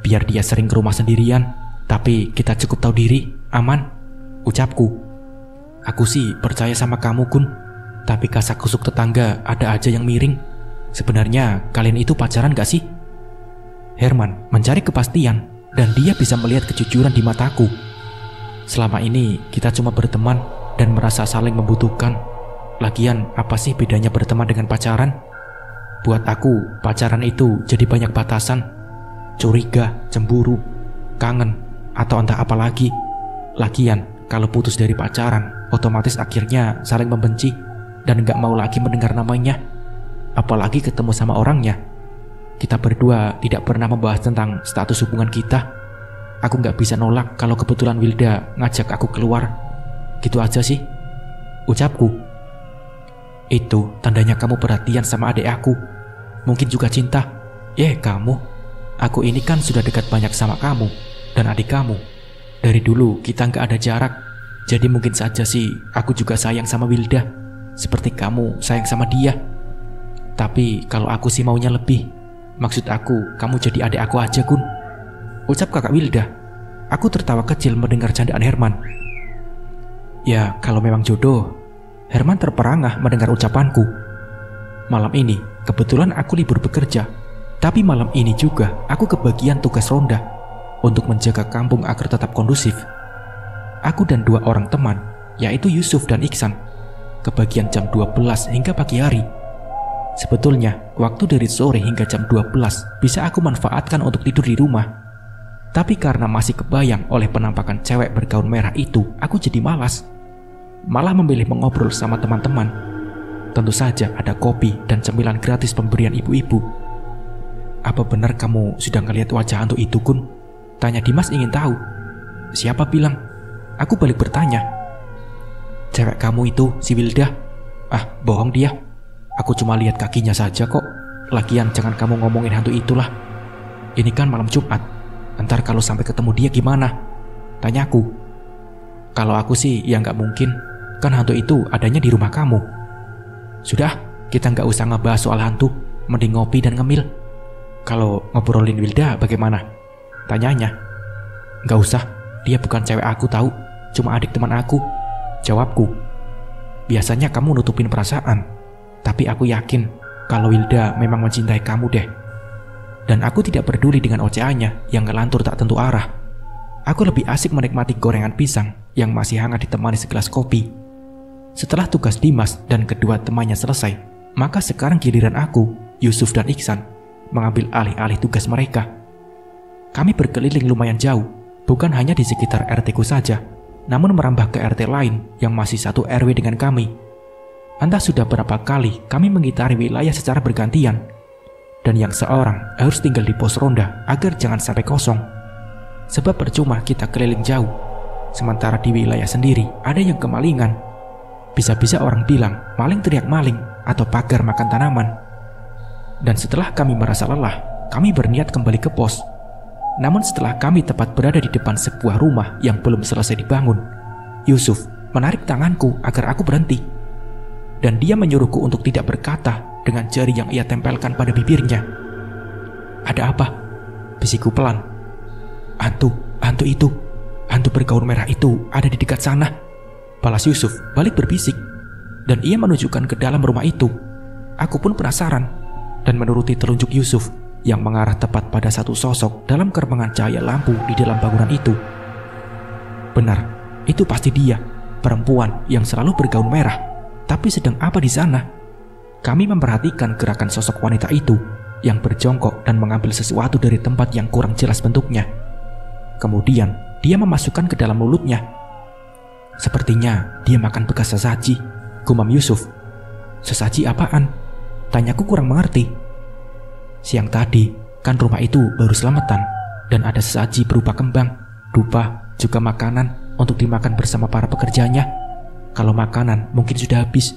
Biar dia sering ke rumah sendirian, tapi kita cukup tahu diri, aman, ucapku. Aku sih percaya sama kamu, Kun. Tapi kasak-kusuk tetangga ada aja yang miring. Sebenarnya kalian itu pacaran gak sih? Herman mencari kepastian dan dia bisa melihat kejujuran di mataku. Selama ini kita cuma berteman dan merasa saling membutuhkan. Lagian apa sih bedanya berteman dengan pacaran? Buat aku, pacaran itu jadi banyak batasan. Curiga, cemburu, kangen, atau entah apa lagi. Lagian kalau putus dari pacaran, otomatis akhirnya saling membenci dan gak mau lagi mendengar namanya. Apalagi ketemu sama orangnya. Kita berdua tidak pernah membahas tentang status hubungan kita. Aku gak bisa nolak kalau kebetulan Wilda ngajak aku keluar. Gitu aja sih, ucapku. Itu tandanya kamu perhatian sama adik aku. Mungkin juga cinta. Kamu. Aku ini kan sudah dekat banyak sama kamu dan adik kamu. Dari dulu kita gak ada jarak. Jadi mungkin saja sih aku juga sayang sama Wilda, seperti kamu sayang sama dia. Tapi kalau aku sih maunya lebih. Maksud aku, kamu jadi adik aku aja, Kun, ucap kakak Wilda. Aku tertawa kecil mendengar candaan Herman. Ya, kalau memang jodoh. Herman terperangah mendengar ucapanku. Malam ini, kebetulan aku libur bekerja. Tapi malam ini juga, aku kebagian tugas ronda untuk menjaga kampung agar tetap kondusif. Aku dan 2 orang teman, yaitu Yusuf dan Iksan, kebagian jam 12 hingga pagi hari. Sebetulnya, waktu dari sore hingga jam 12 bisa aku manfaatkan untuk tidur di rumah. Tapi karena masih kebayang oleh penampakan cewek bergaun merah itu, aku jadi malas. Malah memilih mengobrol sama teman-teman. Tentu saja ada kopi dan cemilan gratis pemberian ibu-ibu. Apa benar kamu sudah ngelihat wajah hantu itu, Kun? Tanya Dimas ingin tahu. Siapa bilang? Aku balik bertanya. Cewek kamu itu, si Wilda. Bohong dia. Aku cuma lihat kakinya saja kok. Lagian jangan kamu ngomongin hantu itulah. Ini kan malam Jumat. Entar kalau sampai ketemu dia gimana? Tanyaku. Kalau aku sih ya nggak mungkin. Kan hantu itu adanya di rumah kamu. Sudah, kita nggak usah ngebahas soal hantu. Mending ngopi dan ngemil. Kalau ngobrolin Wilda bagaimana? Tanyanya. Nggak usah, dia bukan cewek aku tahu. Cuma adik teman aku, jawabku. Biasanya kamu nutupin perasaan. Tapi aku yakin kalau Wilda memang mencintai kamu deh. Dan aku tidak peduli dengan ocehannya yang ngelantur tak tentu arah. Aku lebih asik menikmati gorengan pisang yang masih hangat ditemani segelas kopi. Setelah tugas Dimas dan kedua temannya selesai, maka sekarang giliran aku, Yusuf dan Iksan mengambil alih-alih tugas mereka. Kami berkeliling lumayan jauh, bukan hanya di sekitar RT ku saja, namun merambah ke RT lain yang masih satu RW dengan kami. Entah sudah berapa kali kami mengitari wilayah secara bergantian, dan yang seorang harus tinggal di pos ronda agar jangan sampai kosong. Sebab percuma kita keliling jauh, sementara di wilayah sendiri ada yang kemalingan. Bisa-bisa orang bilang maling teriak maling atau pagar makan tanaman. Dan setelah kami merasa lelah, kami berniat kembali ke pos. Namun setelah kami tepat berada di depan sebuah rumah yang belum selesai dibangun, Yusuf menarik tanganku agar aku berhenti. Dan dia menyuruhku untuk tidak berkata dengan jari yang ia tempelkan pada bibirnya. Ada apa? Bisikku pelan. Hantu itu. Hantu bergaun merah itu ada di dekat sana. Balas Yusuf balik berbisik. Dan ia menunjukkan ke dalam rumah itu. Aku pun penasaran dan menuruti telunjuk Yusuf yang mengarah tepat pada satu sosok dalam keremangan cahaya lampu di dalam bangunan itu. Benar, itu pasti dia, perempuan yang selalu bergaun merah. Tapi sedang apa di sana? Kami memperhatikan gerakan sosok wanita itu yang berjongkok dan mengambil sesuatu dari tempat yang kurang jelas bentuknya. Kemudian dia memasukkan ke dalam mulutnya. Sepertinya dia makan bekas sesaji, gumam Yusuf. Sesaji apaan? Tanyaku kurang mengerti. Siang tadi, kan rumah itu baru selamatan dan ada sesaji berupa kembang, dupa, juga makanan untuk dimakan bersama para pekerjanya. Kalau makanan mungkin sudah habis,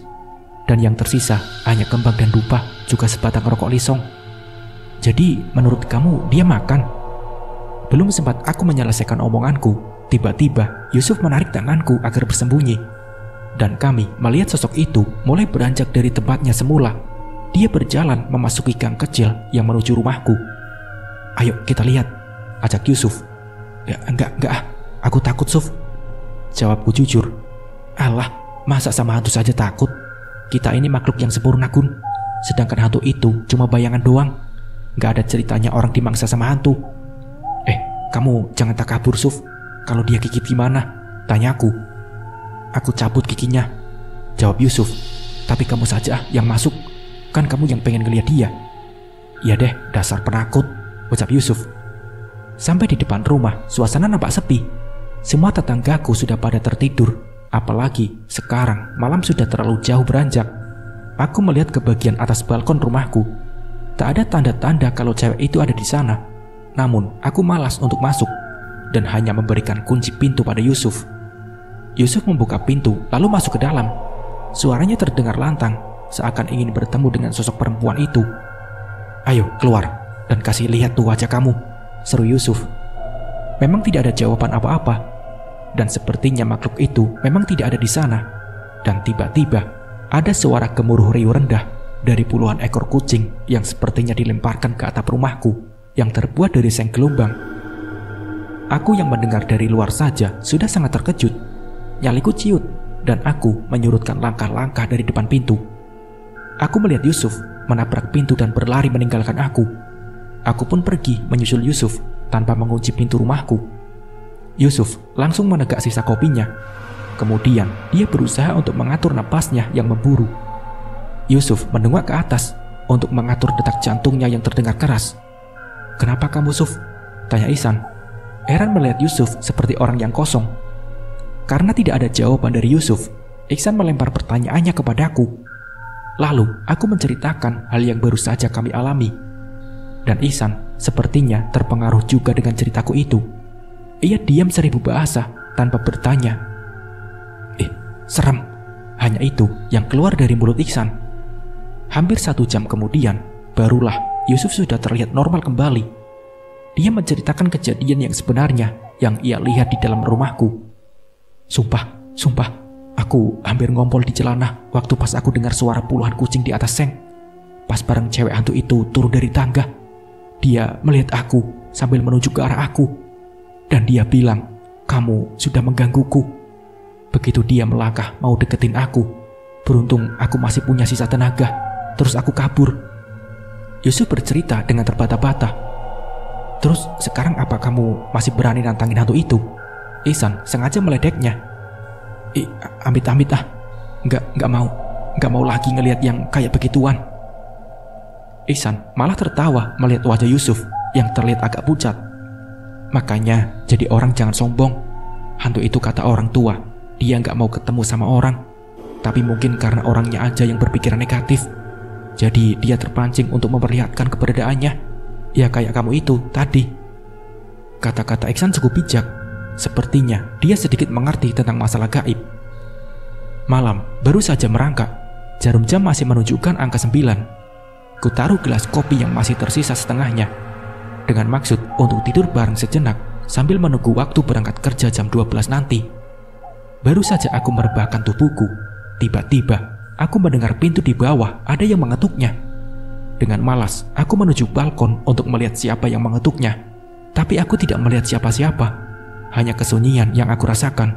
dan yang tersisa hanya kembang dan dupa, juga sebatang rokok lisong. Jadi menurut kamu dia makan? Belum sempat aku menyelesaikan omonganku, tiba-tiba Yusuf menarik tanganku agar bersembunyi. Dan kami melihat sosok itu mulai beranjak dari tempatnya semula. Dia berjalan memasuki gang kecil yang menuju rumahku. Ayo kita lihat, ajak Yusuf. Ya, enggak, aku takut, Suf. Jawabku jujur. Alah, masa sama hantu saja takut? Kita ini makhluk yang sempurna, Gun. Sedangkan hantu itu cuma bayangan doang. Gak ada ceritanya orang dimangsa sama hantu. Kamu jangan takabur, Suf. Kalau dia gigit gimana? Tanyaku. Aku cabut giginya, jawab Yusuf. Tapi kamu saja yang masuk. Kan kamu yang pengen ngeliat dia. Ya deh, dasar penakut, ucap Yusuf. Sampai di depan rumah, suasana nampak sepi. Semua tetanggaku sudah pada tertidur. Apalagi sekarang malam sudah terlalu jauh beranjak. Aku melihat ke bagian atas balkon rumahku. Tak ada tanda-tanda kalau cewek itu ada di sana. Namun aku malas untuk masuk dan hanya memberikan kunci pintu pada Yusuf. Yusuf membuka pintu lalu masuk ke dalam. Suaranya terdengar lantang, seakan ingin bertemu dengan sosok perempuan itu. Ayo keluar dan kasih lihat tuh wajah kamu, seru Yusuf. Memang tidak ada jawaban apa-apa, dan sepertinya makhluk itu memang tidak ada di sana. Dan tiba-tiba ada suara gemuruh riuh rendah dari puluhan ekor kucing yang sepertinya dilemparkan ke atap rumahku yang terbuat dari seng gelombang. Aku yang mendengar dari luar saja sudah sangat terkejut. Nyaliku ciut dan aku menyurutkan langkah-langkah dari depan pintu. Aku melihat Yusuf menabrak pintu dan berlari meninggalkan aku. Aku pun pergi menyusul Yusuf tanpa mengunci pintu rumahku. Yusuf langsung menegak sisa kopinya. Kemudian dia berusaha untuk mengatur napasnya yang memburu. Yusuf menengok ke atas untuk mengatur detak jantungnya yang terdengar keras. Kenapa kamu, Suf? Tanya Ihsan. Heran melihat Yusuf seperti orang yang kosong. Karena tidak ada jawaban dari Yusuf, Ihsan melempar pertanyaannya kepadaku. Lalu aku menceritakan hal yang baru saja kami alami. Dan Ihsan sepertinya terpengaruh juga dengan ceritaku itu. Ia diam 1000 bahasa tanpa bertanya. Serem. Hanya itu yang keluar dari mulut Ihsan. Hampir 1 jam kemudian, barulah Yusuf sudah terlihat normal kembali. Dia menceritakan kejadian yang sebenarnya yang ia lihat di dalam rumahku. Sumpah, aku hampir ngompol di celana waktu pas aku dengar suara puluhan kucing di atas seng. Pas bareng cewek hantu itu turun dari tangga. Dia melihat aku sambil menuju ke arah aku. Dan dia bilang, kamu sudah menggangguku. Begitu dia melangkah mau deketin aku, beruntung aku masih punya sisa tenaga. Terus aku kabur. Yusuf bercerita dengan terbata-bata. Terus sekarang apa kamu masih berani nantangin hantu itu? Ihsan sengaja meledeknya. Amit-amit ah. Nggak mau lagi ngelihat yang kayak begituan. Ihsan malah tertawa melihat wajah Yusuf yang terlihat agak pucat. Makanya jadi orang jangan sombong. Hantu itu kata orang tua, dia nggak mau ketemu sama orang. Tapi mungkin karena orangnya aja yang berpikiran negatif. Jadi dia terpancing untuk memperlihatkan keberadaannya. Ya kayak kamu itu tadi. Kata-kata Ihsan cukup bijak. Sepertinya dia sedikit mengerti tentang masalah gaib. Malam baru saja merangkak. Jarum jam masih menunjukkan angka 9. Ku taruh gelas kopi yang masih tersisa setengahnya, dengan maksud untuk tidur bareng sejenak sambil menunggu waktu berangkat kerja jam 12 nanti. Baru saja aku merebahkan tubuhku, tiba-tiba aku mendengar pintu di bawah ada yang mengetuknya. Dengan malas, aku menuju balkon untuk melihat siapa yang mengetuknya. Tapi aku tidak melihat siapa-siapa, hanya kesunyian yang aku rasakan.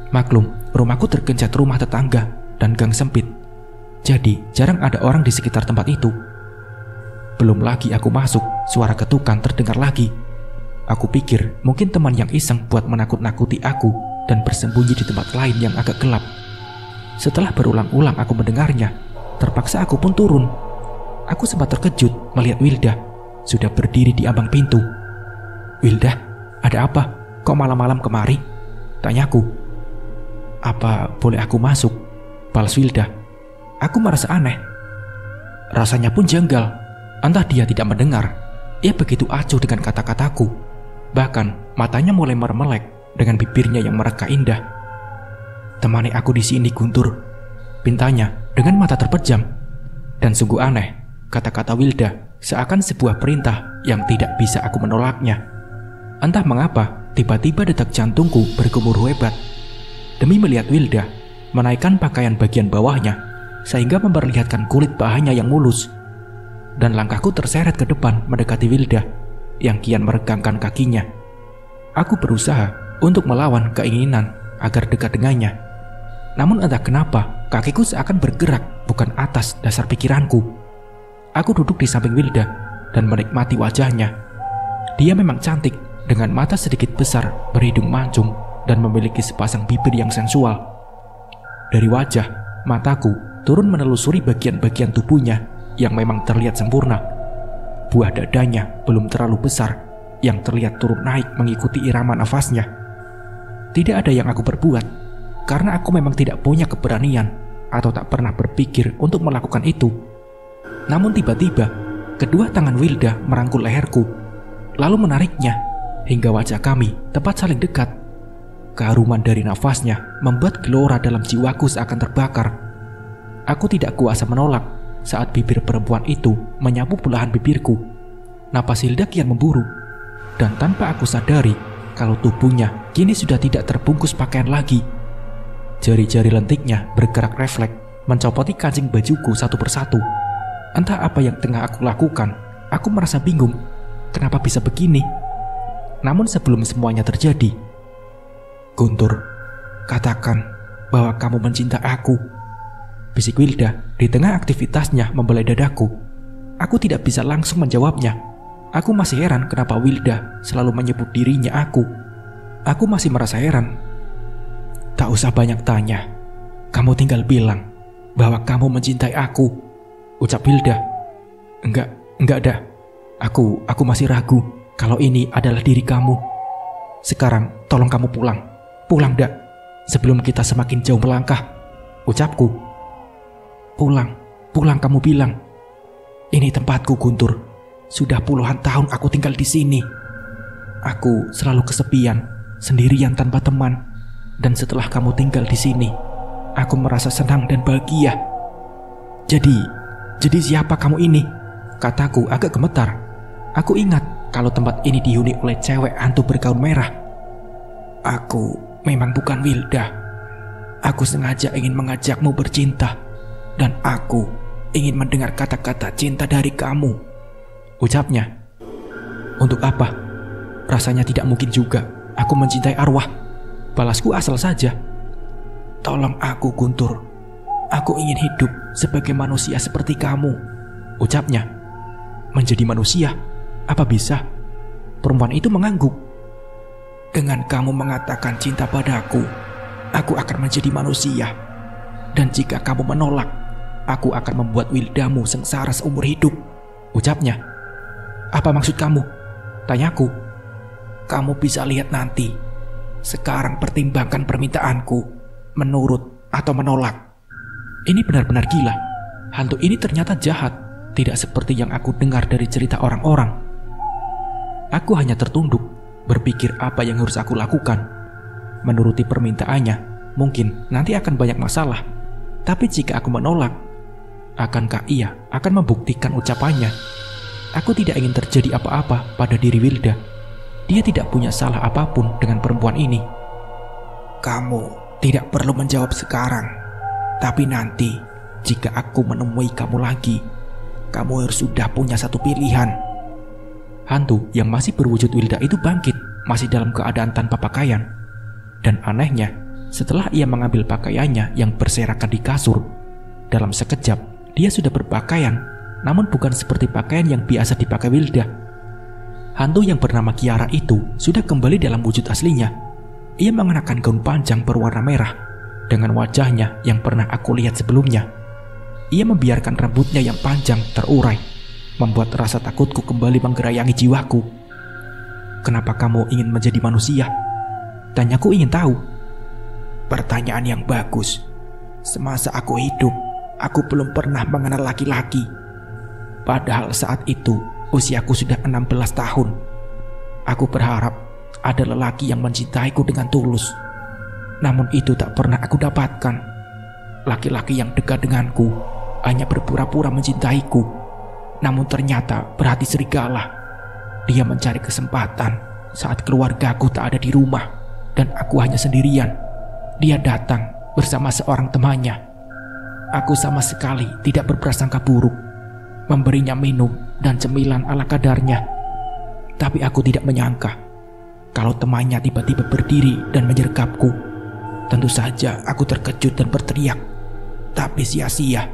Maklum, rumahku tergencat rumah tetangga dan gang sempit. Jadi jarang ada orang di sekitar tempat itu. Belum lagi aku masuk, suara ketukan terdengar lagi. Aku pikir mungkin teman yang iseng buat menakut-nakuti aku dan bersembunyi di tempat lain yang agak gelap. Setelah berulang-ulang aku mendengarnya, terpaksa aku pun turun. Aku sempat terkejut melihat Wilda sudah berdiri di ambang pintu. "Wilda, ada apa? Kok malam-malam kemari?" tanyaku. "Apa boleh aku masuk?" balas Wilda. Aku merasa aneh. Rasanya pun janggal. Entah dia tidak mendengar. Ia begitu acuh dengan kata-kataku. Bahkan matanya mulai mermelek dengan bibirnya yang mereka indah. "Temani aku di sini, Guntur," pintanya dengan mata terpejam. Dan sungguh aneh, kata-kata Wilda seakan sebuah perintah yang tidak bisa aku menolaknya. Entah mengapa, tiba-tiba detak jantungku bergemuruh hebat. Demi melihat Wilda menaikkan pakaian bagian bawahnya sehingga memperlihatkan kulit pahanya yang mulus. Dan langkahku terseret ke depan mendekati Wilda yang kian meregangkan kakinya. Aku berusaha untuk melawan keinginan agar dekat dengannya. Namun entah kenapa kakiku seakan bergerak bukan atas dasar pikiranku. Aku duduk di samping Wilda dan menikmati wajahnya. Dia memang cantik dengan mata sedikit besar berhidung mancung dan memiliki sepasang bibir yang sensual. Dari wajah, mataku turun menelusuri bagian-bagian tubuhnya yang memang terlihat sempurna. Buah dadanya belum terlalu besar yang terlihat turun naik mengikuti irama nafasnya. Tidak ada yang aku perbuat karena aku memang tidak punya keberanian atau tak pernah berpikir untuk melakukan itu. Namun tiba-tiba kedua tangan Wilda merangkul leherku lalu menariknya hingga wajah kami tepat saling dekat. Keharuman dari nafasnya membuat gelora dalam jiwaku seakan terbakar. Aku tidak kuasa menolak saat bibir perempuan itu menyapu belahan bibirku. Napas Hilda kian memburu, dan tanpa aku sadari kalau tubuhnya kini sudah tidak terbungkus pakaian lagi. Jari-jari lentiknya bergerak refleks mencopoti kancing bajuku satu persatu. Entah apa yang tengah aku lakukan, aku merasa bingung. Kenapa bisa begini? Namun sebelum semuanya terjadi, "Guntur, katakan bahwa kamu mencintai aku," bisik Wilda di tengah aktivitasnya membelai dadaku. Aku tidak bisa langsung menjawabnya. Aku masih heran kenapa Wilda selalu menyebut dirinya aku. Aku masih merasa heran. "Tak usah banyak tanya. Kamu tinggal bilang bahwa kamu mencintai aku," ucap Wilda. Enggak dah. Aku masih ragu kalau ini adalah diri kamu. Sekarang tolong kamu pulang. Pulang dak, sebelum kita semakin jauh melangkah," ucapku. Pulang kamu bilang. "Ini tempatku, Guntur. Sudah puluhan tahun aku tinggal di sini. Aku selalu kesepian, sendirian tanpa teman. Dan setelah kamu tinggal di sini, aku merasa senang dan bahagia." Jadi siapa kamu ini?" kataku agak gemetar. Aku ingat kalau tempat ini dihuni oleh cewek hantu bergaun merah. "Aku memang bukan Wilda. Aku sengaja ingin mengajakmu bercinta. Dan aku ingin mendengar kata-kata cinta dari kamu," ucapnya. "Untuk apa? Rasanya tidak mungkin juga aku mencintai arwah," balasku asal saja. "Tolong aku, Guntur. Aku ingin hidup sebagai manusia seperti kamu," ucapnya. "Menjadi manusia? Apa bisa?" Perempuan itu mengangguk. "Dengan kamu mengatakan cinta padaku, aku akan menjadi manusia. Dan jika kamu menolak, aku akan membuat Wildamu sengsara seumur hidup," ucapnya. "Apa maksud kamu?" tanyaku. "Kamu bisa lihat nanti. Sekarang pertimbangkan permintaanku, menurut atau menolak." Ini benar-benar gila. Hantu ini ternyata jahat, tidak seperti yang aku dengar dari cerita orang-orang. Aku hanya tertunduk, berpikir apa yang harus aku lakukan. Menuruti permintaannya, mungkin nanti akan banyak masalah. Tapi jika aku menolak, akankah ia akan membuktikan ucapannya? Aku tidak ingin terjadi apa-apa pada diri Wilda. Dia tidak punya salah apapun dengan perempuan ini. "Kamu tidak perlu menjawab sekarang. Tapi nanti, jika aku menemui kamu lagi, kamu harus sudah punya satu pilihan." Hantu yang masih berwujud Wilda itu bangkit, masih dalam keadaan tanpa pakaian. Dan anehnya, setelah ia mengambil pakaiannya yang berserakan di kasur, dalam sekejap dia sudah berpakaian namun bukan seperti pakaian yang biasa dipakai Wilda. Hantu yang bernama Kiara itu sudah kembali dalam wujud aslinya. Ia mengenakan gaun panjang berwarna merah dengan wajahnya yang pernah aku lihat sebelumnya. Ia membiarkan rambutnya yang panjang terurai, membuat rasa takutku kembali menggerayangi jiwaku. "Kenapa kamu ingin menjadi manusia?" tanyaku ingin tahu. Pertanyaan yang bagus. Semasa aku hidup, aku belum pernah mengenal laki-laki. Padahal saat itu usiaku sudah 16 tahun. Aku berharap ada lelaki yang mencintaiku dengan tulus. Namun itu tak pernah aku dapatkan. Laki-laki yang dekat denganku hanya berpura-pura mencintaiku. Namun ternyata berhati serigala. Dia mencari kesempatan saat keluargaku tak ada di rumah dan aku hanya sendirian. Dia datang bersama seorang temannya. Aku sama sekali tidak berprasangka buruk, memberinya minum dan cemilan ala kadarnya. Tapi aku tidak menyangka kalau temannya tiba-tiba berdiri dan menyergapku. Tentu saja aku terkejut dan berteriak, tapi sia-sia.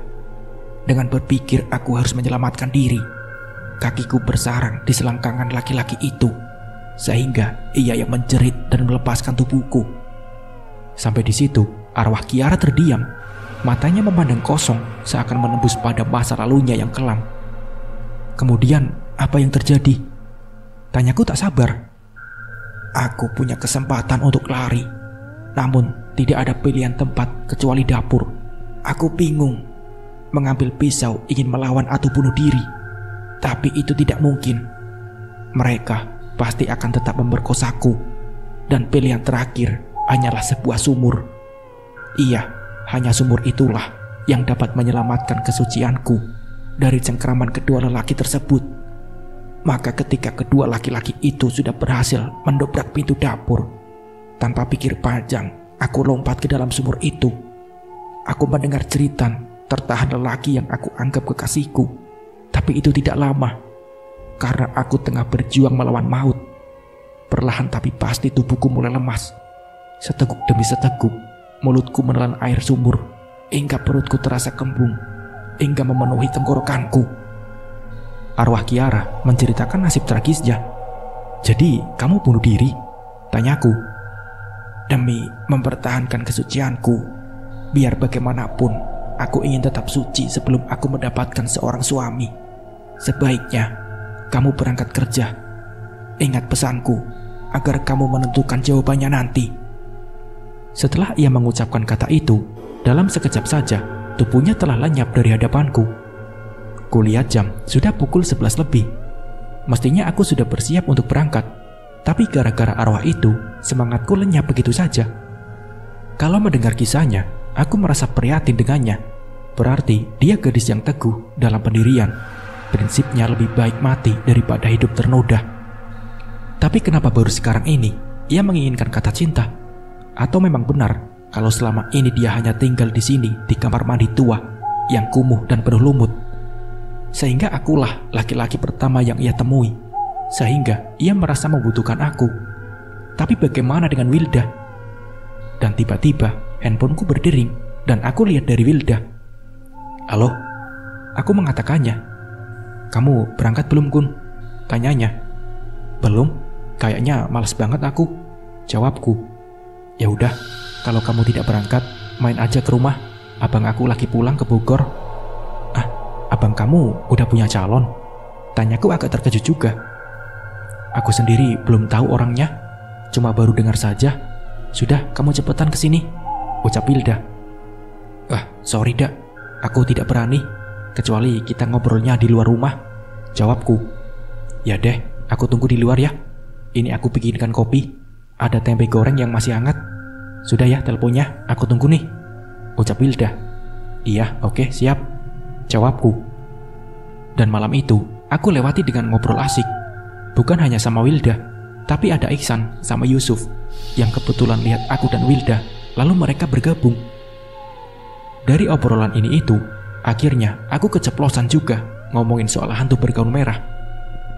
Dengan berpikir aku harus menyelamatkan diri, kakiku bersarang di selangkangan laki-laki itu, sehingga ia yang menjerit dan melepaskan tubuhku. Sampai di situ, arwah Kiara terdiam. Matanya memandang kosong, seakan menembus pada masa lalunya yang kelam. Kemudian, apa yang terjadi? Tanyaku tak sabar. Aku punya kesempatan untuk lari, namun tidak ada pilihan tempat kecuali dapur. Aku bingung. Mengambil pisau ingin melawan atau bunuh diri, tapi itu tidak mungkin. Mereka pasti akan tetap memperkosaku, dan pilihan terakhir hanyalah sebuah sumur. Iya, hanya sumur itulah yang dapat menyelamatkan kesucianku dari cengkraman kedua lelaki tersebut. Maka ketika kedua laki-laki itu sudah berhasil mendobrak pintu dapur, tanpa pikir panjang, aku lompat ke dalam sumur itu. Aku mendengar jeritan tertahan lelaki yang aku anggap kekasihku. Tapi itu tidak lama, karena aku tengah berjuang melawan maut. Perlahan tapi pasti tubuhku mulai lemas. Seteguk demi seteguk, mulutku menelan air sumur, hingga perutku terasa kembung, hingga memenuhi tenggorokanku. Arwah Kiara menceritakan nasib tragisnya. "Jadi, kamu bunuh diri?" tanyaku. "Demi mempertahankan kesucianku. Biar bagaimanapun, aku ingin tetap suci sebelum aku mendapatkan seorang suami. Sebaiknya, kamu berangkat kerja. Ingat pesanku, agar kamu menentukan jawabannya nanti." Setelah ia mengucapkan kata itu, dalam sekejap saja, tubuhnya telah lenyap dari hadapanku. Kulihat jam, sudah pukul 11 lebih. Mestinya aku sudah bersiap untuk berangkat, tapi gara-gara arwah itu, semangatku lenyap begitu saja. Kalau mendengar kisahnya, aku merasa prihatin dengannya. Berarti dia gadis yang teguh dalam pendirian. Prinsipnya lebih baik mati daripada hidup ternoda. Tapi kenapa baru sekarang ini ia menginginkan kata cinta? Atau memang benar kalau selama ini dia hanya tinggal di sini di kamar mandi tua yang kumuh dan penuh lumut? Sehingga akulah laki-laki pertama yang ia temui. Sehingga ia merasa membutuhkan aku. Tapi bagaimana dengan Wilda? Dan tiba-tiba handphoneku berdering dan aku lihat dari Wilda. "Halo?" aku mengatakannya. "Kamu berangkat belum, Kun?" tanyanya. "Belum, kayaknya malas banget aku," jawabku. "Ya udah, kalau kamu tidak berangkat, main aja ke rumah. Abang aku lagi pulang ke Bogor." "Ah, abang kamu udah punya calon?" tanyaku agak terkejut juga. "Aku sendiri belum tahu orangnya, cuma baru dengar saja. Sudah, kamu cepetan kesini," ucap Wilda. "Ah, sorry dak, aku tidak berani, kecuali kita ngobrolnya di luar rumah," jawabku. "Ya deh, aku tunggu di luar ya. Ini aku bikinkan kopi. Ada tempe goreng yang masih hangat. Sudah ya teleponnya, aku tunggu nih," ucap Wilda. "Iya, oke, siap," jawabku. Dan malam itu, aku lewati dengan ngobrol asik. Bukan hanya sama Wilda, tapi ada Iksan sama Yusuf yang kebetulan lihat aku dan Wilda, lalu mereka bergabung. Dari obrolan ini itu, akhirnya aku keceplosan juga ngomongin soal hantu bergaun merah.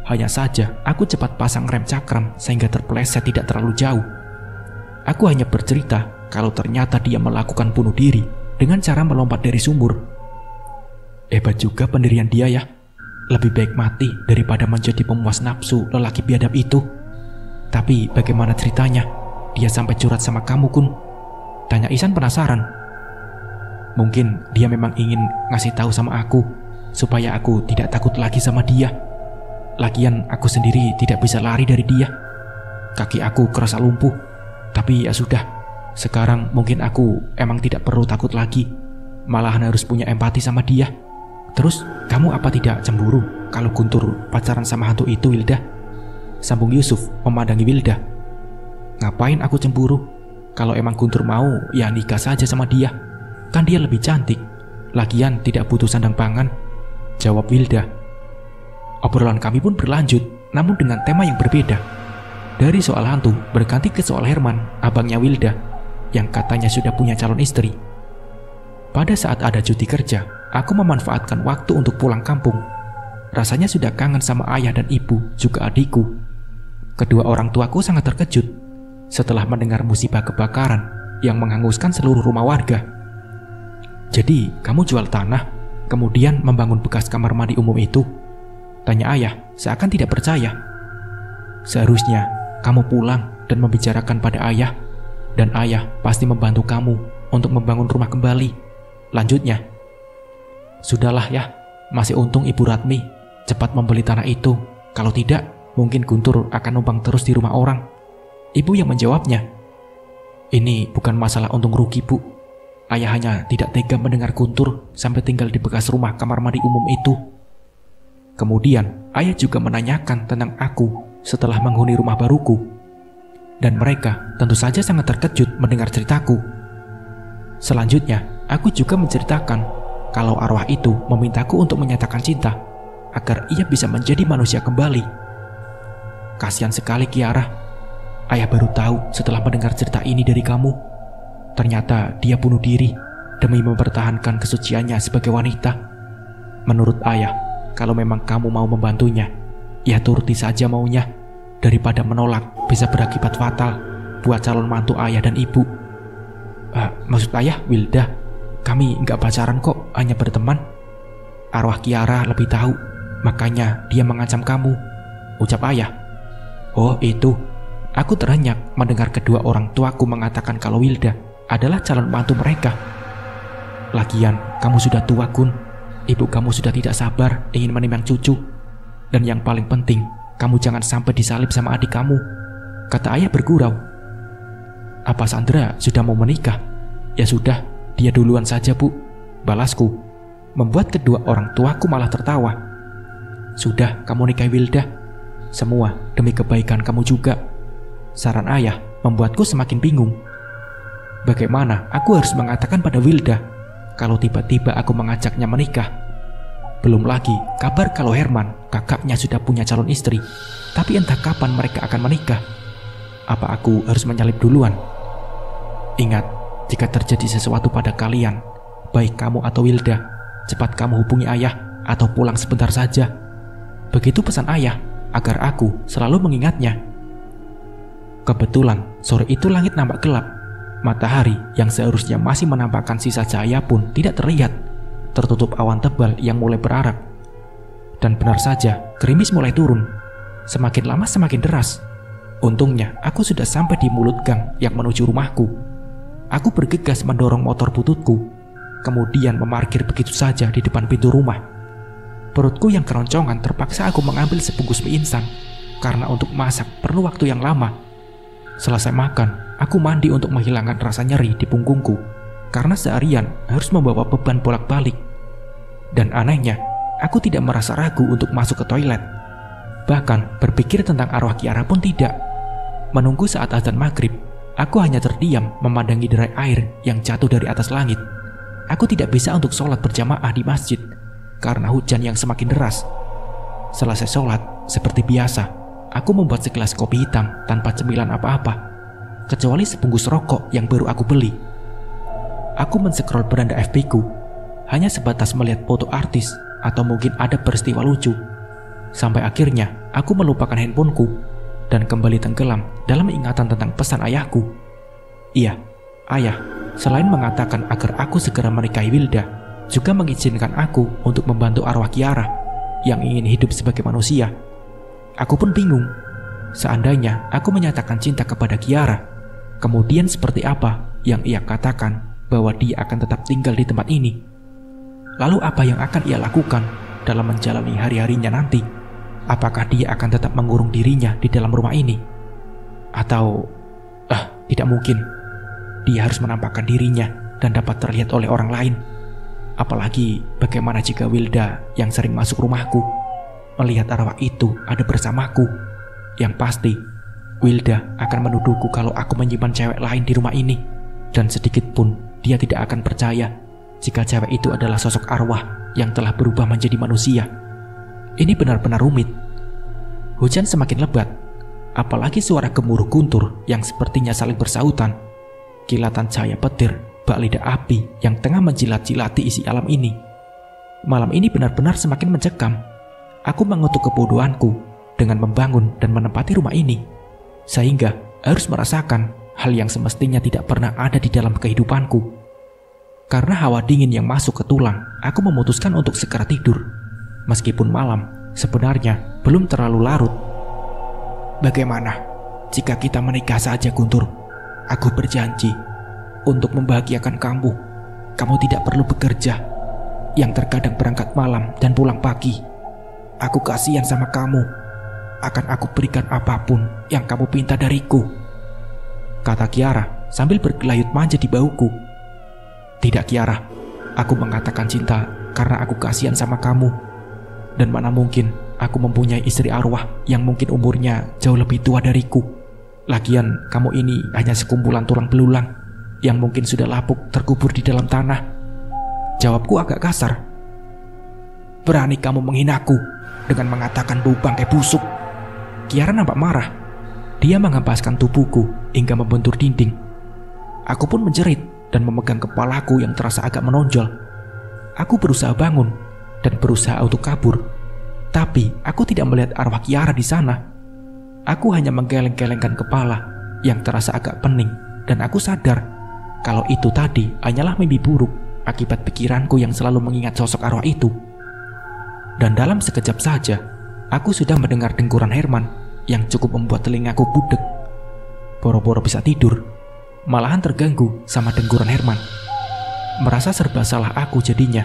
Hanya saja aku cepat pasang rem cakram sehingga terpeleset tidak terlalu jauh. Aku hanya bercerita kalau ternyata dia melakukan bunuh diri dengan cara melompat dari sumur. Hebat juga pendirian dia ya, lebih baik mati daripada menjadi pemuas nafsu lelaki biadab itu. Tapi bagaimana ceritanya? Dia sampai curhat sama kamu, Kun? Tanya Ihsan penasaran. Mungkin dia memang ingin ngasih tahu sama aku, supaya aku tidak takut lagi sama dia. Lagian aku sendiri tidak bisa lari dari dia. Kaki aku kerasa lumpuh. Tapi ya sudah, sekarang mungkin aku emang tidak perlu takut lagi. Malahan harus punya empati sama dia. Terus, kamu apa tidak cemburu kalau Guntur pacaran sama hantu itu, Wilda? Sambung Yusuf memandangi Wilda. Ngapain aku cemburu? Kalau emang Guntur mau, ya nikah saja sama dia. Kan dia lebih cantik. Lagian tidak butuh sandang pangan, jawab Wilda. Obrolan kami pun berlanjut, namun dengan tema yang berbeda. Dari soal hantu berganti ke soal Herman, abangnya Wilda, yang katanya sudah punya calon istri. Pada saat ada cuti kerja, aku memanfaatkan waktu untuk pulang kampung. Rasanya sudah kangen sama ayah dan ibu, juga adikku. Kedua orang tuaku sangat terkejut setelah mendengar musibah kebakaran yang menghanguskan seluruh rumah warga. Jadi, kamu jual tanah, kemudian membangun bekas kamar mandi umum itu? Tanya ayah, seakan tidak percaya. Seharusnya kamu pulang dan membicarakan pada ayah, dan ayah pasti membantu kamu untuk membangun rumah kembali. Lanjutnya, sudahlah ya, masih untung Ibu Ratmi cepat membeli tanah itu. Kalau tidak, mungkin Guntur akan numpang terus di rumah orang. Ibu yang menjawabnya. Ini bukan masalah untung rugi, Bu. Ayah hanya tidak tega mendengar Guntur sampai tinggal di bekas rumah kamar mandi umum itu. Kemudian, ayah juga menanyakan tentang aku setelah menghuni rumah baruku. Dan mereka tentu saja sangat terkejut mendengar ceritaku. Selanjutnya, aku juga menceritakan kalau arwah itu memintaku untuk menyatakan cinta agar ia bisa menjadi manusia kembali. Kasihan sekali Kiara. Ayah baru tahu setelah mendengar cerita ini dari kamu. Ternyata dia bunuh diri demi mempertahankan kesuciannya sebagai wanita. Menurut ayah, kalau memang kamu mau membantunya, ya turuti saja maunya, daripada menolak bisa berakibat fatal buat calon mantu ayah dan ibu. Maksud ayah, Wilda, kami nggak pacaran kok, hanya berteman. Arwah Kiara lebih tahu, makanya dia mengancam kamu, ucap ayah. Oh itu, aku terenyak mendengar kedua orang tuaku mengatakan kalau Wilda adalah calon mantu mereka. Lagian, kamu sudah tua, Gun. Ibu kamu sudah tidak sabar ingin menimang cucu. Dan yang paling penting, kamu jangan sampai disalib sama adik kamu, kata ayah bergurau. Apa Sandra sudah mau menikah? Ya sudah, dia duluan saja, Bu, balasku. Membuat kedua orang tuaku malah tertawa. Sudah, kamu nikahi Wilda. Semua demi kebaikan kamu juga. Saran ayah membuatku semakin bingung. Bagaimana aku harus mengatakan pada Wilda kalau tiba-tiba aku mengajaknya menikah? Belum lagi kabar kalau Herman, kakaknya, sudah punya calon istri. Tapi entah kapan mereka akan menikah. Apa aku harus menyalip duluan? Ingat, jika terjadi sesuatu pada kalian, baik kamu atau Wilda, cepat kamu hubungi ayah atau pulang sebentar saja. Begitu pesan ayah, agar aku selalu mengingatnya. Kebetulan sore itu langit nampak gelap. Matahari yang seharusnya masih menampakkan sisa cahaya pun tidak terlihat, tertutup awan tebal yang mulai berarak. Dan benar saja, gerimis mulai turun. Semakin lama semakin deras. Untungnya aku sudah sampai di mulut gang yang menuju rumahku. Aku bergegas mendorong motor bututku, kemudian memarkir begitu saja di depan pintu rumah. Perutku yang keroncongan terpaksa aku mengambil sebungkus mie instan, karena untuk masak perlu waktu yang lama. Selesai makan, aku mandi untuk menghilangkan rasa nyeri di punggungku, karena seharian harus membawa beban bolak-balik. Dan anehnya, aku tidak merasa ragu untuk masuk ke toilet. Bahkan berpikir tentang arwah Kiara pun tidak. Menunggu saat azan maghrib, aku hanya terdiam memandangi derai air yang jatuh dari atas langit. Aku tidak bisa untuk sholat berjamaah di masjid karena hujan yang semakin deras. Selesai sholat, seperti biasa, aku membuat segelas kopi hitam tanpa cemilan apa-apa, kecuali sebungkus rokok yang baru aku beli. Aku men-scroll beranda FB ku, hanya sebatas melihat foto artis atau mungkin ada peristiwa lucu. Sampai akhirnya, aku melupakan handphoneku dan kembali tenggelam dalam ingatan tentang pesan ayahku. Iya, ayah, selain mengatakan agar aku segera menikahi Wilda, juga mengizinkan aku untuk membantu arwah Kiara. yang ingin hidup sebagai manusia. Aku pun bingung. Seandainya aku menyatakan cinta kepada Kiara, kemudian seperti apa yang ia katakan bahwa dia akan tetap tinggal di tempat ini? Lalu apa yang akan ia lakukan dalam menjalani hari-harinya nanti? Apakah dia akan tetap mengurung dirinya di dalam rumah ini? Atau, tidak mungkin. Dia harus menampakkan dirinya dan dapat terlihat oleh orang lain. Apalagi bagaimana jika Wilda yang sering masuk rumahku melihat arwah itu ada bersamaku? Yang pasti, Wilda akan menuduhku kalau aku menyimpan cewek lain di rumah ini. Dan sedikit pun dia tidak akan percaya jika cewek itu adalah sosok arwah yang telah berubah menjadi manusia. Ini benar-benar rumit. Hujan semakin lebat, apalagi suara gemuruh guntur yang sepertinya saling bersautan. Kilatan cahaya petir bak lidah api yang tengah menjilat-jilati isi alam ini. Malam ini benar-benar semakin mencekam. Aku mengutuk kebodohanku dengan membangun dan menempati rumah ini, sehingga harus merasakan hal yang semestinya tidak pernah ada di dalam kehidupanku. Karena hawa dingin yang masuk ke tulang, aku memutuskan untuk segera tidur. Meskipun malam sebenarnya belum terlalu larut. Bagaimana jika kita menikah saja, Guntur? Aku berjanji untuk membahagiakan kamu. Kamu tidak perlu bekerja, yang terkadang berangkat malam dan pulang pagi. Aku kasihan sama kamu. Akan aku berikan apapun yang kamu pinta dariku, kata Kiara sambil bergelayut manja di bahuku. Tidak, Kiara, aku mengatakan cinta karena aku kasihan sama kamu. Dan mana mungkin aku mempunyai istri arwah yang mungkin umurnya jauh lebih tua dariku. Lagian kamu ini hanya sekumpulan tulang belulang yang mungkin sudah lapuk terkubur di dalam tanah. Jawabku agak kasar. Berani kamu menghinaku dengan mengatakan bau bangkai busuk? Kiara nampak marah. Dia menghempaskan tubuhku hingga membentur dinding. Aku pun menjerit dan memegang kepalaku yang terasa agak menonjol. Aku berusaha bangun dan berusaha untuk kabur, tapi aku tidak melihat arwah Kiara di sana. Aku hanya menggeleng-gelengkan kepala yang terasa agak pening, dan aku sadar kalau itu tadi hanyalah mimpi buruk akibat pikiranku yang selalu mengingat sosok arwah itu. Dan dalam sekejap saja, aku sudah mendengar dengkuran Herman yang cukup membuat telingaku budek. Boro-boro bisa tidur, malahan terganggu sama dengkuran Herman. Merasa serba salah aku jadinya.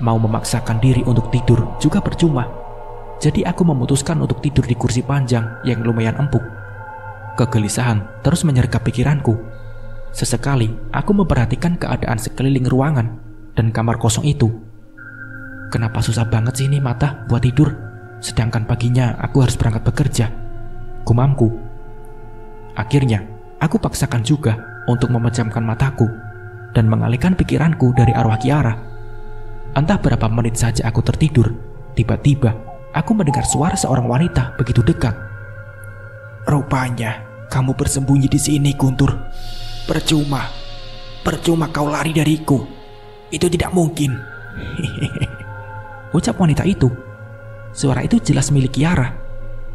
Mau memaksakan diri untuk tidur juga percuma. Jadi aku memutuskan untuk tidur di kursi panjang yang lumayan empuk. Kegelisahan terus menyergap pikiranku. Sesekali aku memperhatikan keadaan sekeliling ruangan dan kamar kosong itu. Kenapa susah banget sih ini mata buat tidur, sedangkan paginya aku harus berangkat bekerja, gumamku. Akhirnya aku paksakan juga untuk memejamkan mataku dan mengalihkan pikiranku dari arwah Kiara. Entah berapa menit saja aku tertidur, tiba-tiba aku mendengar suara seorang wanita begitu dekat. Rupanya kamu bersembunyi di sini, Guntur. Percuma kau lari dariku. Itu tidak mungkin. Ucap wanita itu. Suara itu jelas milik Kiara.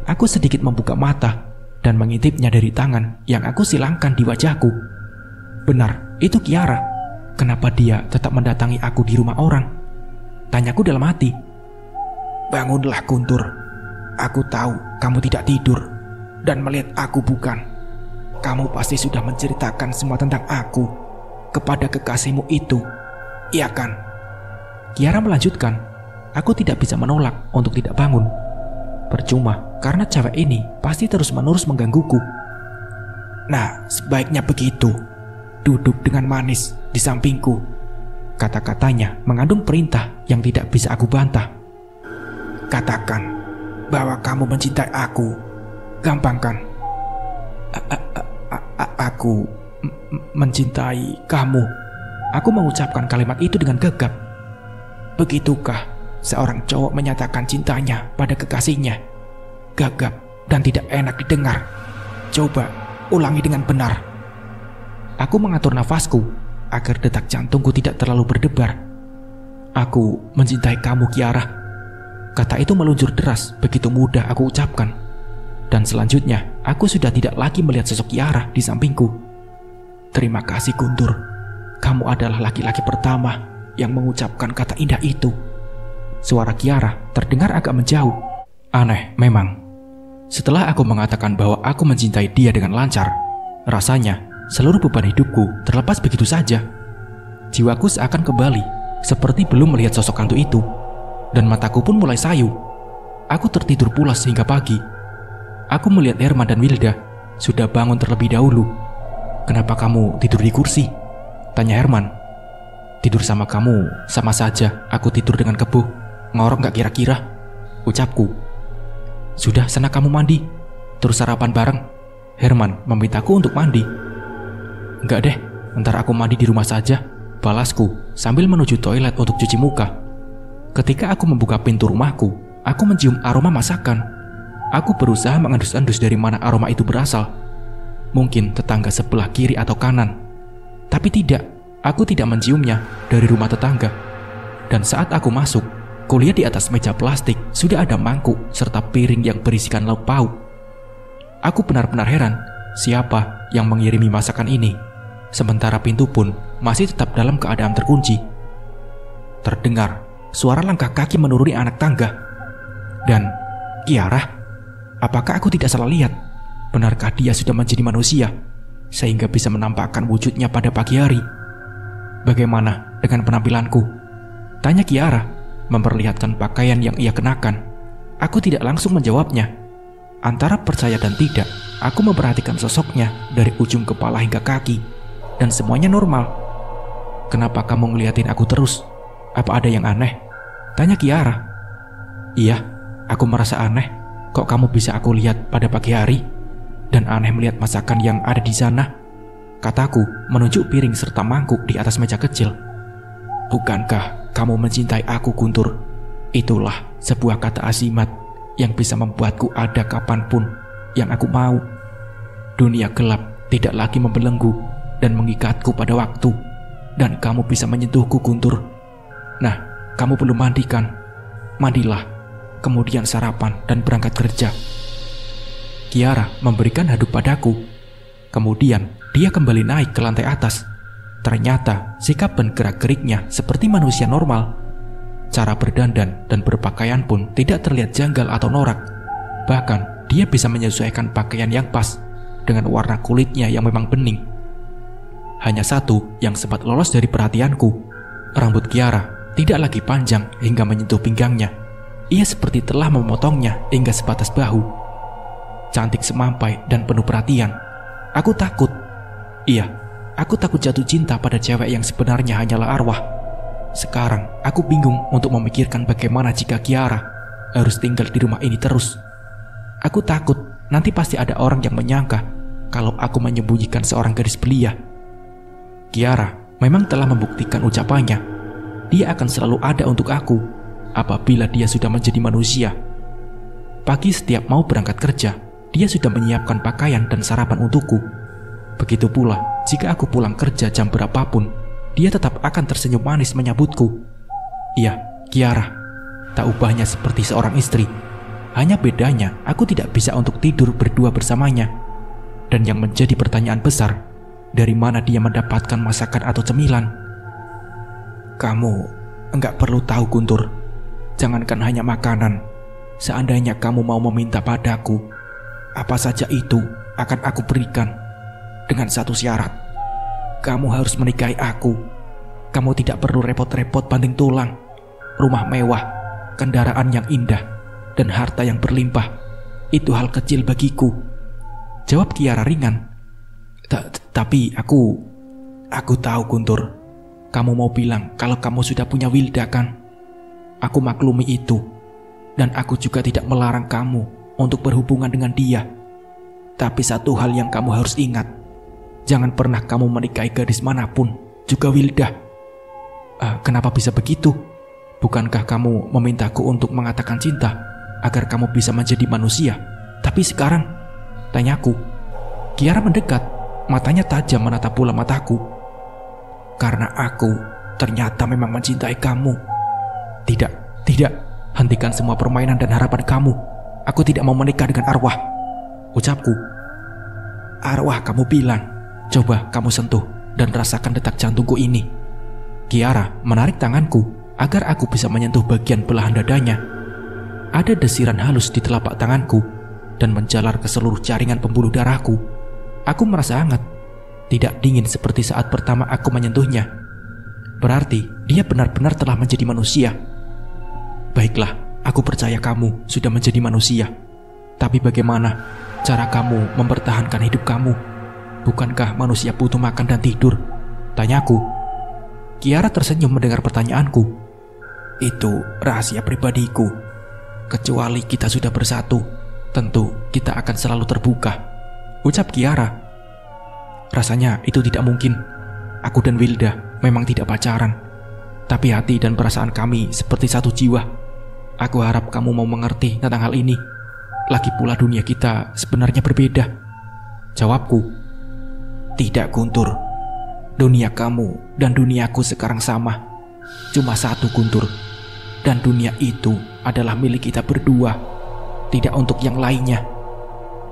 Aku sedikit membuka mata dan mengintipnya dari tangan yang aku silangkan di wajahku. Benar, itu Kiara. Kenapa dia tetap mendatangi aku di rumah orang? Tanyaku dalam hati. Bangunlah, Guntur. Aku tahu kamu tidak tidur dan melihat aku bukan. Kamu pasti sudah menceritakan semua tentang aku kepada kekasihmu itu, iya kan? Kiara melanjutkan. Aku tidak bisa menolak untuk tidak bangun. Percuma, karena cewek ini pasti terus-menerus menggangguku. Nah, sebaiknya begitu. Duduk dengan manis di sampingku. Kata-katanya mengandung perintah yang tidak bisa aku bantah. Katakan bahwa kamu mencintai aku. Gampang kan? Aku mencintai kamu. Aku mengucapkan kalimat itu dengan gegap. Begitukah seorang cowok menyatakan cintanya pada kekasihnya? Gagap dan tidak enak didengar. Coba ulangi dengan benar. Aku mengatur nafasku agar detak jantungku tidak terlalu berdebar. Aku mencintai kamu, Kiara. Kata itu meluncur deras begitu mudah aku ucapkan. Dan selanjutnya aku sudah tidak lagi melihat sosok Kiara di sampingku. Terima kasih, Guntur. Kamu adalah laki-laki pertama yang mengucapkan kata indah itu. suara Kiara terdengar agak menjauh. Aneh memang. Setelah aku mengatakan bahwa aku mencintai dia dengan lancar, rasanya seluruh beban hidupku terlepas begitu saja. Jiwaku seakan kembali, seperti belum melihat sosok hantu itu, dan mataku pun mulai sayu. Aku tertidur pulas hingga pagi. Aku melihat Herman dan Wilda sudah bangun terlebih dahulu. "Kenapa kamu tidur di kursi?" tanya Herman. "Tidur sama kamu sama saja aku tidur dengan kebo. Ngorok gak kira-kira?" ucapku. "Sudah, sana kamu mandi, terus sarapan bareng." Herman memintaku untuk mandi. "Enggak deh, ntar aku mandi di rumah saja," balasku sambil menuju toilet untuk cuci muka. Ketika aku membuka pintu rumahku, aku mencium aroma masakan. Aku berusaha mengendus-endus dari mana aroma itu berasal. Mungkin tetangga sebelah kiri atau kanan. Tapi tidak, aku tidak menciumnya dari rumah tetangga. Dan saat aku masuk, kulihat di atas meja plastik sudah ada mangkuk serta piring yang berisikan lauk pauk. Aku benar-benar heran siapa yang mengirimi masakan ini, sementara pintu pun masih tetap dalam keadaan terkunci. Terdengar suara langkah kaki menuruni anak tangga. Dan Kiara, apakah aku tidak salah lihat? Benarkah dia sudah menjadi manusia sehingga bisa menampakkan wujudnya pada pagi hari? "Bagaimana dengan penampilanku?" tanya Kiara, memperlihatkan pakaian yang ia kenakan. Aku tidak langsung menjawabnya. Antara percaya dan tidak, aku memperhatikan sosoknya dari ujung kepala hingga kaki, dan semuanya normal. "Kenapa kamu ngeliatin aku terus? Apa ada yang aneh?" tanya Kiara. "Iya, aku merasa aneh. Kok kamu bisa aku lihat pada pagi hari? Dan aneh melihat masakan yang ada di sana," kataku menunjuk piring serta mangkuk di atas meja kecil. "Bukankah kamu mencintai aku, Guntur? Itulah sebuah kata azimat yang bisa membuatku ada kapanpun yang aku mau. Dunia gelap tidak lagi membelenggu dan mengikatku pada waktu, dan kamu bisa menyentuhku, Guntur. Nah, kamu belum mandi kan? Mandilah, kemudian sarapan dan berangkat kerja." Kiara memberikan handuk padaku. Kemudian dia kembali naik ke lantai atas. Ternyata sikap dan gerak-geriknya seperti manusia normal. Cara berdandan dan berpakaian pun tidak terlihat janggal atau norak. Bahkan dia bisa menyesuaikan pakaian yang pas dengan warna kulitnya yang memang bening. Hanya satu yang sempat lolos dari perhatianku. Rambut Kiara tidak lagi panjang hingga menyentuh pinggangnya. Ia seperti telah memotongnya hingga sebatas bahu. Cantik semampai dan penuh perhatian. Aku takut. Iya, aku takut jatuh cinta pada cewek yang sebenarnya hanyalah arwah. Sekarang aku bingung untuk memikirkan bagaimana jika Kiara harus tinggal di rumah ini terus. Aku takut nanti pasti ada orang yang menyangka kalau aku menyembunyikan seorang gadis belia. Kiara memang telah membuktikan ucapannya. Dia akan selalu ada untuk aku apabila dia sudah menjadi manusia. Pagi setiap mau berangkat kerja, dia sudah menyiapkan pakaian dan sarapan untukku. Begitu pula jika aku pulang kerja jam berapapun, dia tetap akan tersenyum manis menyambutku. Iya, Kiara, tak ubahnya seperti seorang istri. Hanya bedanya aku tidak bisa untuk tidur berdua bersamanya. Dan yang menjadi pertanyaan besar, dari mana dia mendapatkan masakan atau cemilan? Kamu enggak perlu tahu, Guntur. Jangankan hanya makanan, seandainya kamu mau meminta padaku, apa saja itu akan aku berikan. Dengan satu syarat, kamu harus menikahi aku. Kamu tidak perlu repot-repot banting tulang. Rumah mewah, kendaraan yang indah, dan harta yang berlimpah, itu hal kecil bagiku, jawab Kiara ringan. Tapi aku tahu, Guntur. Kamu mau bilang kalau kamu sudah punya Wilda kan? Aku maklumi itu. Dan aku juga tidak melarang kamu untuk berhubungan dengan dia. Tapi satu hal yang kamu harus ingat. Jangan pernah kamu menikahi gadis manapun, juga Wilda. Kenapa bisa begitu? Bukankah kamu memintaku untuk mengatakan cinta agar kamu bisa menjadi manusia? Tapi sekarang, tanyaku. Kiara mendekat, matanya tajam menatap bola mataku. Karena aku ternyata memang mencintai kamu. Tidak, hentikan semua permainan dan harapan kamu. Aku tidak mau menikah dengan arwah, ucapku. Arwah kamu bilang? Coba kamu sentuh dan rasakan detak jantungku ini. Kiara menarik tanganku agar aku bisa menyentuh bagian belahan dadanya. Ada desiran halus di telapak tanganku dan menjalar ke seluruh jaringan pembuluh darahku. Aku merasa hangat, tidak dingin seperti saat pertama aku menyentuhnya. Berarti dia benar-benar telah menjadi manusia. Baiklah, aku percaya kamu sudah menjadi manusia. Tapi bagaimana cara kamu mempertahankan hidup kamu? Bukankah manusia butuh makan dan tidur? Tanyaku. Kiara tersenyum mendengar pertanyaanku. Itu rahasia pribadiku. Kecuali kita sudah bersatu, tentu kita akan selalu terbuka, ucap Kiara. Rasanya itu tidak mungkin. Aku dan Wilda memang tidak pacaran, tapi hati dan perasaan kami seperti satu jiwa. Aku harap kamu mau mengerti tentang hal ini. Lagi pula dunia kita sebenarnya berbeda, jawabku. Tidak, Guntur. Dunia kamu dan duniaku sekarang sama. Cuma satu, Guntur. Dan dunia itu adalah milik kita berdua, tidak untuk yang lainnya.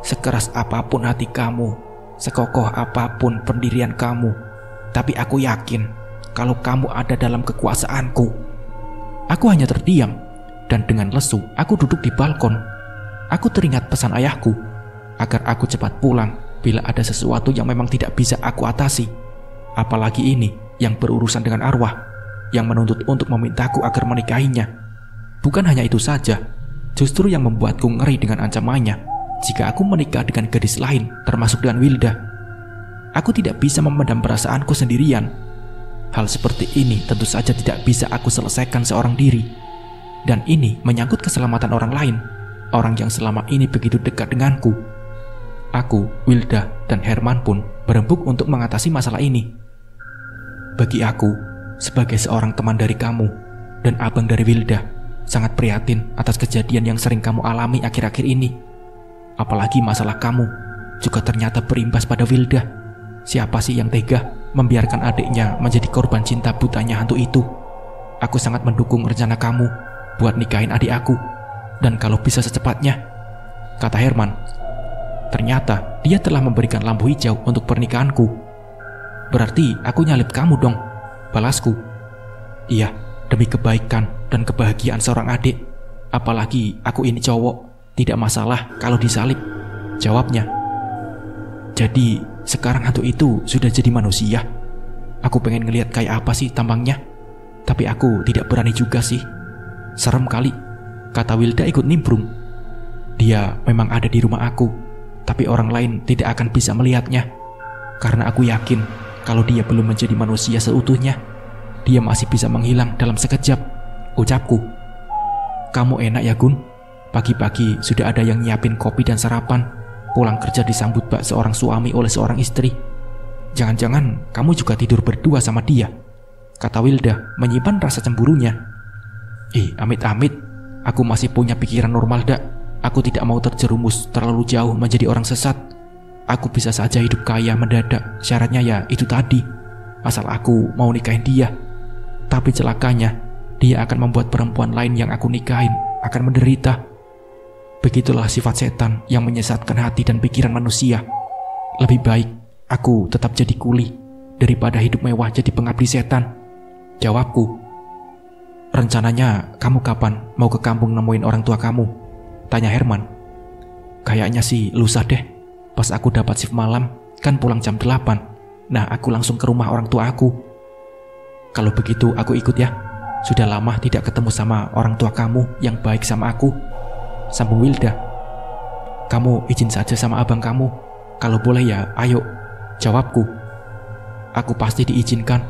Sekeras apapun hati kamu, sekokoh apapun pendirian kamu, tapi aku yakin kalau kamu ada dalam kekuasaanku. Aku hanya terdiam, dan dengan lesu aku duduk di balkon. Aku teringat pesan ayahku agar aku cepat pulang bila ada sesuatu yang memang tidak bisa aku atasi. Apalagi ini yang berurusan dengan arwah, yang menuntut untuk memintaku agar menikahinya. Bukan hanya itu saja, justru yang membuatku ngeri dengan ancamannya jika aku menikah dengan gadis lain, termasuk dengan Wilda. Aku tidak bisa memendam perasaanku sendirian. Hal seperti ini tentu saja tidak bisa aku selesaikan seorang diri. Dan ini menyangkut keselamatan orang lain, orang yang selama ini begitu dekat denganku. Aku, Wilda, dan Herman pun berembuk untuk mengatasi masalah ini. Bagi aku, sebagai seorang teman dari kamu dan abang dari Wilda, sangat prihatin atas kejadian yang sering kamu alami akhir-akhir ini. Apalagi masalah kamu juga ternyata berimbas pada Wilda. Siapa sih yang tega membiarkan adiknya menjadi korban cinta butanya hantu itu? Aku sangat mendukung rencana kamu buat nikahin adik aku, dan kalau bisa secepatnya, kata Herman. Ternyata dia telah memberikan lampu hijau untuk pernikahanku. Berarti aku nyalip kamu dong, balasku. Iya, demi kebaikan dan kebahagiaan seorang adik. Apalagi aku ini cowok, tidak masalah kalau disalip, jawabnya. Jadi sekarang hantu itu sudah jadi manusia. Aku pengen ngelihat kayak apa sih tampangnya, tapi aku tidak berani juga sih. Serem kali, kata Wilda ikut nimbrung. Dia memang ada di rumah aku, tapi orang lain tidak akan bisa melihatnya. Karena aku yakin kalau dia belum menjadi manusia seutuhnya, dia masih bisa menghilang dalam sekejap, ucapku. Kamu enak ya, Gun? Pagi-pagi sudah ada yang nyiapin kopi dan sarapan. Pulang kerja disambut bak seorang suami oleh seorang istri. Jangan-jangan kamu juga tidur berdua sama dia, kata Wilda menyimpan rasa cemburunya. Amit-amit, aku masih punya pikiran normal, dak. Aku tidak mau terjerumus terlalu jauh menjadi orang sesat. Aku bisa saja hidup kaya mendadak, syaratnya ya itu tadi, asal aku mau nikahin dia. Tapi celakanya, dia akan membuat perempuan lain yang aku nikahin akan menderita. Begitulah sifat setan yang menyesatkan hati dan pikiran manusia. Lebih baik aku tetap jadi kuli daripada hidup mewah jadi pengabdi setan, jawabku. Rencananya kamu kapan mau ke kampung nemuin orang tua kamu? Tanya Herman. Kayaknya sih lusa deh. Pas aku dapat shift malam, kan pulang jam 8. Nah, aku langsung ke rumah orang tua aku. Kalau begitu aku ikut ya. Sudah lama tidak ketemu sama orang tua kamu yang baik sama aku, sambung Wilda. Kamu izin saja sama abang kamu. Kalau boleh ya, ayo, jawabku. Aku pasti diizinkan,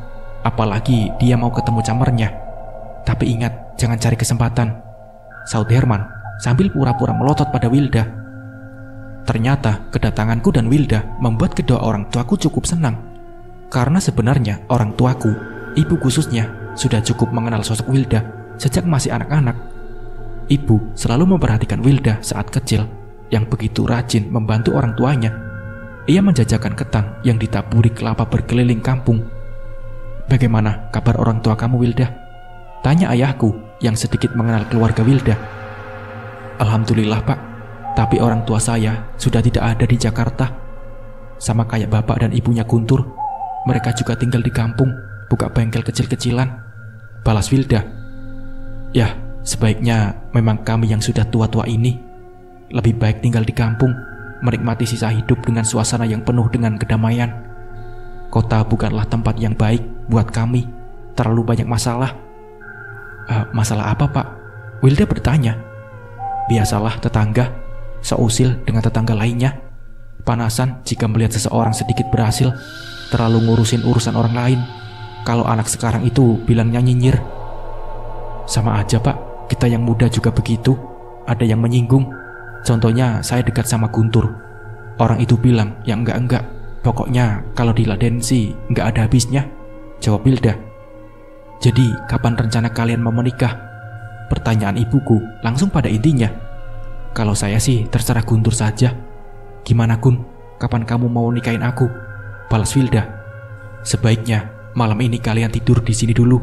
apalagi dia mau ketemu camernya. Tapi ingat, jangan cari kesempatan, saud Herman sambil pura-pura melotot pada Wilda. Ternyata kedatanganku dan Wilda membuat kedua orang tuaku cukup senang. Karena sebenarnya orang tuaku, ibu khususnya, sudah cukup mengenal sosok Wilda sejak masih anak-anak. Ibu selalu memperhatikan Wilda saat kecil, yang begitu rajin membantu orang tuanya. Ia menjajakan ketan yang ditaburi kelapa berkeliling kampung. Bagaimana kabar orang tua kamu, Wilda? Tanya ayahku yang sedikit mengenal keluarga Wilda. Alhamdulillah, Pak. Tapi orang tua saya sudah tidak ada di Jakarta. Sama kayak bapak dan ibunya Guntur, mereka juga tinggal di kampung, buka bengkel kecil-kecilan, balas Wilda Ya, sebaiknya memang kami yang sudah tua-tua ini lebih baik tinggal di kampung, menikmati sisa hidup dengan suasana yang penuh dengan kedamaian. Kota bukanlah tempat yang baik buat kami, terlalu banyak masalah. Masalah apa, Pak? Wilda bertanya. Biasalah tetangga, seusil dengan tetangga lainnya. Panasan jika melihat seseorang sedikit berhasil, terlalu ngurusin urusan orang lain. Kalau anak sekarang itu bilangnya nyinyir. Sama aja, Pak, kita yang muda juga begitu. Ada yang menyinggung. Contohnya saya dekat sama Guntur. Orang itu bilang yang enggak. Pokoknya kalau diladenin sih enggak ada habisnya, jawab Wilda. Jadi kapan rencana kalian mau menikah? Pertanyaan ibuku langsung pada intinya. Kalau saya sih terserah Guntur saja. Gimana Gun? Kapan kamu mau nikahin aku? Balas Wilda. Sebaiknya malam ini kalian tidur di sini dulu.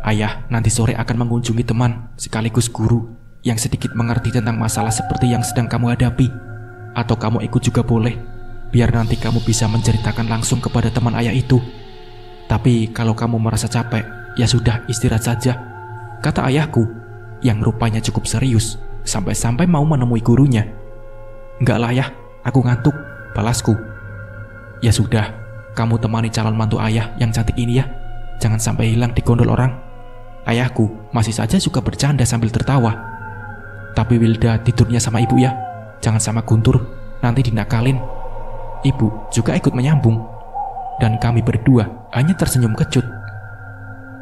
Ayah nanti sore akan mengunjungi teman sekaligus guru yang sedikit mengerti tentang masalah seperti yang sedang kamu hadapi. Atau kamu ikut juga boleh, biar nanti kamu bisa menceritakan langsung kepada teman ayah itu. Tapi kalau kamu merasa capek, ya sudah istirahat saja, kata ayahku yang rupanya cukup serius sampai-sampai mau menemui gurunya. Enggak lah ya, aku ngantuk, balasku. Ya sudah, kamu temani calon mantu ayah yang cantik ini ya. Jangan sampai hilang di gondol orang. Ayahku masih saja suka bercanda sambil tertawa. Tapi Wilda tidurnya sama ibu ya, jangan sama Guntur, nanti dinakalin. Ibu juga ikut menyambung. Dan kami berdua hanya tersenyum kecut.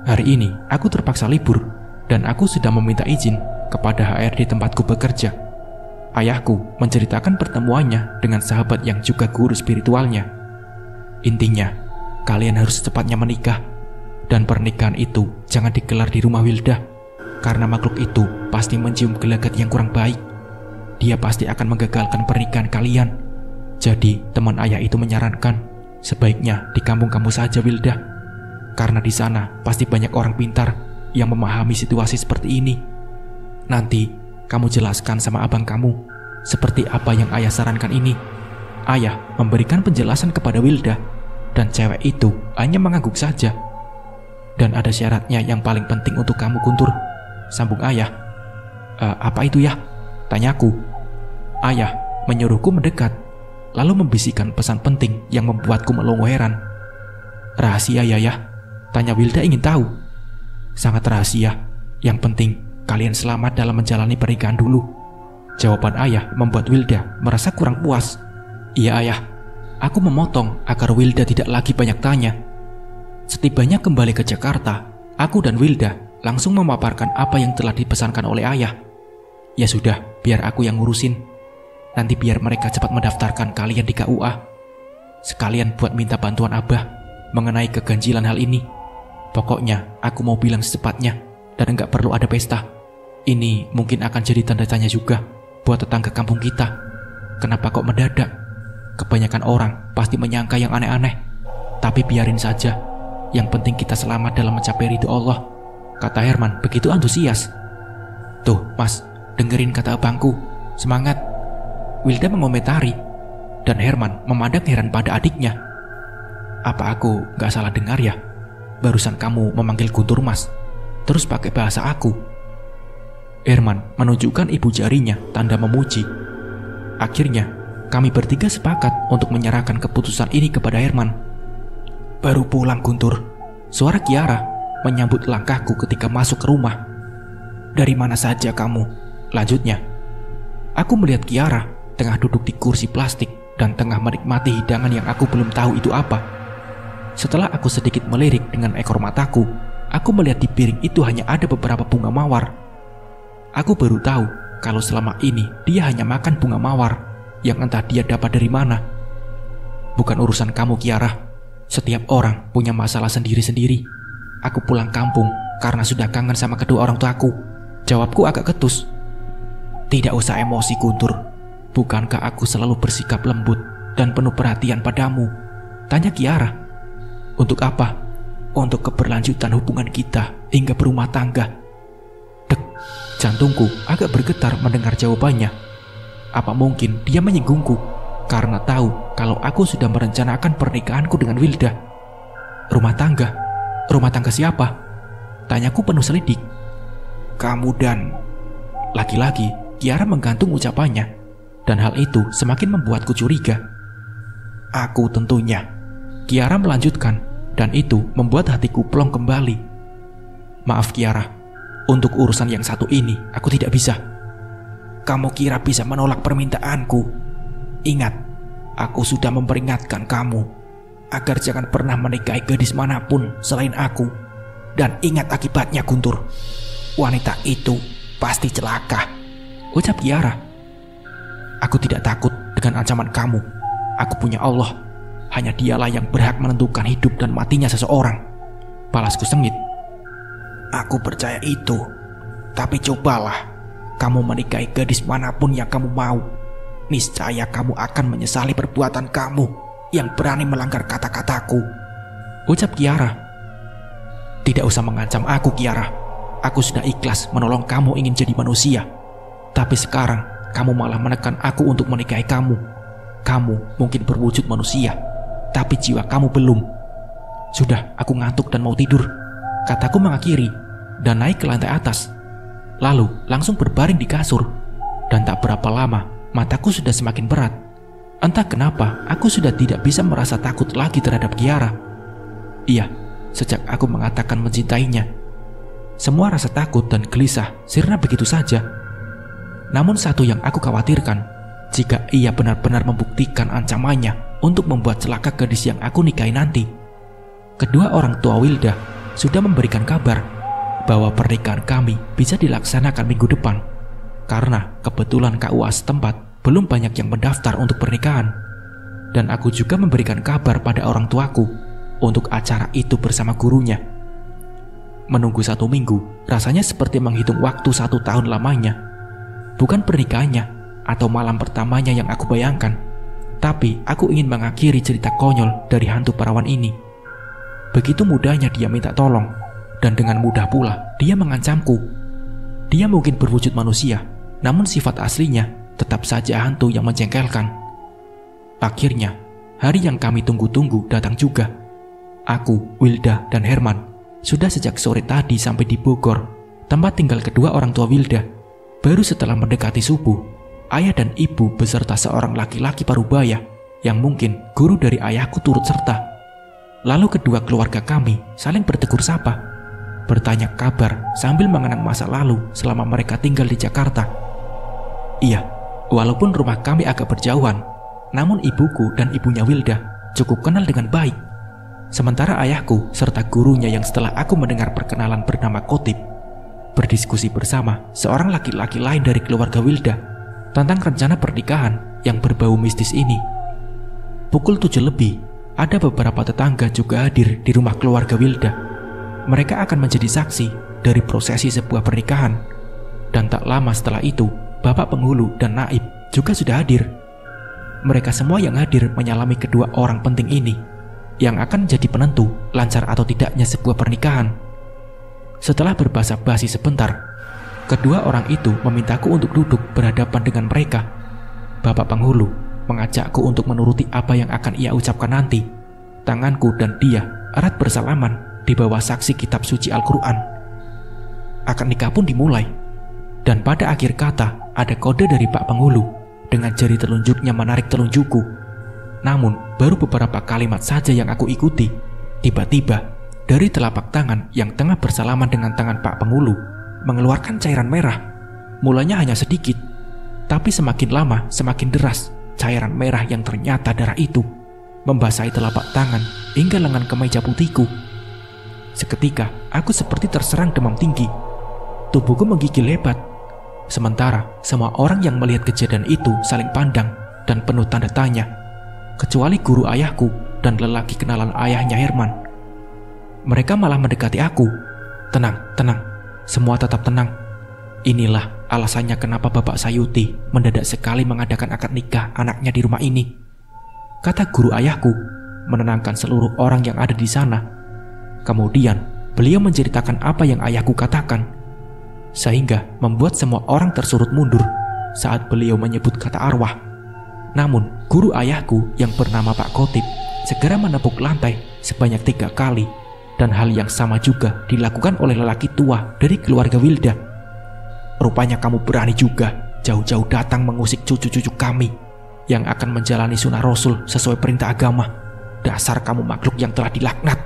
Hari ini aku terpaksa libur dan aku sudah meminta izin kepada HRD tempatku bekerja. Ayahku menceritakan pertemuannya dengan sahabat yang juga guru spiritualnya. Intinya, kalian harus secepatnya menikah. Dan pernikahan itu jangan digelar di rumah Wilda, karena makhluk itu pasti mencium gelagat yang kurang baik. Dia pasti akan menggagalkan pernikahan kalian. Jadi teman ayah itu menyarankan sebaiknya di kampung kamu saja Wilda, karena di sana pasti banyak orang pintar yang memahami situasi seperti ini. Nanti kamu jelaskan sama abang kamu seperti apa yang ayah sarankan ini. Ayah memberikan penjelasan kepada Wilda, dan cewek itu hanya mengangguk saja. Dan ada syaratnya yang paling penting untuk kamu Guntur, sambung ayah. Apa itu ya? Tanyaku. Ayah menyuruhku mendekat, lalu membisikkan pesan penting yang membuatku melongo heran. Rahasia ya? Tanya Wilda ingin tahu. Sangat rahasia. Yang penting kalian selamat dalam menjalani pernikahan dulu. Jawaban ayah membuat Wilda merasa kurang puas. Iya ayah, aku memotong agar Wilda tidak lagi banyak tanya. Setibanya kembali ke Jakarta, aku dan Wilda langsung memaparkan apa yang telah dipesankan oleh ayah. Ya sudah, biar aku yang ngurusin. Nanti biar mereka cepat mendaftarkan kalian di KUA. Sekalian buat minta bantuan abah mengenai keganjilan hal ini. Pokoknya aku mau bilang secepatnya, dan enggak perlu ada pesta. Ini mungkin akan jadi tanda tanya juga buat tetangga kampung kita. Kenapa kok mendadak? Kebanyakan orang pasti menyangka yang aneh-aneh. Tapi biarin saja. Yang penting kita selamat dalam mencapai ridho Allah, kata Herman begitu antusias. Tuh mas, dengerin kata abangku, semangat, Wilda mengomentari. Dan Herman memandang heran pada adiknya. Apa aku gak salah dengar ya? Barusan kamu memanggil Guntur mas, terus pakai bahasa aku. Herman menunjukkan ibu jarinya tanda memuji. Akhirnya kami bertiga sepakat untuk menyerahkan keputusan ini kepada Herman. Baru pulang Guntur, suara Kiara menyambut langkahku ketika masuk ke rumah. Dari mana saja kamu? Lanjutnya. Aku melihat Kiara tengah duduk di kursi plastik dan tengah menikmati hidangan yang aku belum tahu itu apa. Setelah aku sedikit melirik dengan ekor mataku, aku melihat di piring itu hanya ada beberapa bunga mawar. Aku baru tahu kalau selama ini dia hanya makan bunga mawar yang entah dia dapat dari mana. Bukan urusan kamu Kiara. Setiap orang punya masalah sendiri-sendiri. Aku pulang kampung karena sudah kangen sama kedua orang tuaku. Jawabku agak ketus. Tidak usah emosi Guntur. Bukankah aku selalu bersikap lembut dan penuh perhatian padamu? Tanya Kiara. Untuk apa? Untuk keberlanjutan hubungan kita hingga berumah tangga. Dek, jantungku agak bergetar mendengar jawabannya. Apa mungkin dia menyinggungku karena tahu kalau aku sudah merencanakan pernikahanku dengan Wilda? Rumah tangga? Rumah tangga siapa? Tanyaku penuh selidik. kamu dan... Lagi-lagi Kiara menggantung ucapannya, dan hal itu semakin membuatku curiga. Aku tentunya. Kiara melanjutkan, dan itu membuat hatiku plong kembali. Maaf Kiara, untuk urusan yang satu ini aku tidak bisa. Kamu kira bisa menolak permintaanku? Ingat, aku sudah memperingatkan kamu agar jangan pernah menikahi gadis manapun selain aku. Dan ingat akibatnya, Guntur. Wanita itu pasti celaka, ucap Kiara. Aku tidak takut dengan ancaman kamu. Aku punya Allah. Hanya dialah yang berhak menentukan hidup dan matinya seseorang, balasku sengit. Aku percaya itu. Tapi cobalah kamu menikahi gadis manapun yang kamu mau. Niscaya kamu akan menyesali perbuatan kamu yang berani melanggar kata-kataku, ucap Kiara. Tidak usah mengancam aku, Kiara. Aku sudah ikhlas menolong kamu ingin jadi manusia. Tapi sekarang kamu malah menekan aku untuk menikahi kamu. Kamu mungkin berwujud manusia, tapi jiwa kamu belum. Sudah, aku ngantuk dan mau tidur, kataku mengakhiri, dan naik ke lantai atas. Lalu langsung berbaring di kasur. Dan tak berapa lama, mataku sudah semakin berat. Entah kenapa, aku sudah tidak bisa merasa takut lagi terhadap Kiara. Iya, sejak aku mengatakan mencintainya, semua rasa takut dan gelisah sirna begitu saja. Namun satu yang aku khawatirkan, jika ia benar-benar membuktikan ancamannya untuk membuat celaka gadis yang aku nikahi nanti. Kedua orang tua Wilda sudah memberikan kabar bahwa pernikahan kami bisa dilaksanakan minggu depan, karena kebetulan KUA setempat belum banyak yang mendaftar untuk pernikahan. Dan aku juga memberikan kabar pada orang tuaku untuk acara itu bersama gurunya. Menunggu 1 minggu rasanya seperti menghitung waktu 1 tahun lamanya. Bukan pernikahannya atau malam pertamanya yang aku bayangkan, tapi aku ingin mengakhiri cerita konyol dari hantu perawan ini. Begitu mudahnya dia minta tolong, dan dengan mudah pula dia mengancamku. Dia mungkin berwujud manusia, namun sifat aslinya tetap saja hantu yang menjengkelkan. Akhirnya, hari yang kami tunggu-tunggu datang juga. Aku, Wilda, dan Herman sudah sejak sore tadi sampai di Bogor, tempat tinggal kedua orang tua Wilda. Baru setelah mendekati subuh, ayah dan ibu beserta seorang laki-laki parubaya yang mungkin guru dari ayahku turut serta. Lalu kedua keluarga kami saling bertegur sapa, bertanya kabar sambil mengenang masa lalu selama mereka tinggal di Jakarta. Iya, walaupun rumah kami agak berjauhan, namun ibuku dan ibunya Wilda cukup kenal dengan baik. Sementara ayahku serta gurunya yang setelah aku mendengar perkenalan bernama Kotip berdiskusi bersama seorang laki-laki lain dari keluarga Wilda tentang rencana pernikahan yang berbau mistis ini. Pukul 7 lebih, ada beberapa tetangga juga hadir di rumah keluarga Wilda. Mereka akan menjadi saksi dari prosesi sebuah pernikahan. Dan tak lama setelah itu, Bapak Penghulu dan Naib juga sudah hadir. Mereka semua yang hadir menyalami kedua orang penting ini, yang akan jadi penentu lancar atau tidaknya sebuah pernikahan. Setelah berbasa-basi sebentar, kedua orang itu memintaku untuk duduk berhadapan dengan mereka. Bapak Penghulu mengajakku untuk menuruti apa yang akan ia ucapkan nanti. Tanganku dan dia erat bersalaman di bawah saksi kitab suci Al-Quran. Akad nikah pun dimulai, dan pada akhir kata ada kode dari Pak Penghulu dengan jari telunjuknya menarik telunjukku. Namun baru beberapa kalimat saja yang aku ikuti, tiba-tiba dari telapak tangan yang tengah bersalaman dengan tangan Pak Penghulu mengeluarkan cairan merah. Mulanya hanya sedikit, tapi semakin lama semakin deras. Cairan merah yang ternyata darah itu membasahi telapak tangan hingga lengan kemeja putihku. Seketika aku seperti terserang demam tinggi. Tubuhku menggigil hebat. Sementara semua orang yang melihat kejadian itu saling pandang dan penuh tanda tanya, kecuali guru ayahku dan lelaki kenalan ayahnya Herman. Mereka malah mendekati aku. Tenang, tenang, semua tetap tenang. Inilah alasannya kenapa Bapak Sayuti mendadak sekali mengadakan akad nikah anaknya di rumah ini, kata guru ayahku, menenangkan seluruh orang yang ada di sana. Kemudian beliau menceritakan apa yang ayahku katakan, sehingga membuat semua orang tersurut mundur saat beliau menyebut kata arwah. Namun guru ayahku yang bernama Pak Kotip segera menepuk lantai sebanyak 3 kali, dan hal yang sama juga dilakukan oleh lelaki tua dari keluarga Wilda. Rupanya kamu berani juga jauh-jauh datang mengusik cucu-cucu kami yang akan menjalani sunnah Rasul sesuai perintah agama. Dasar kamu makhluk yang telah dilaknat.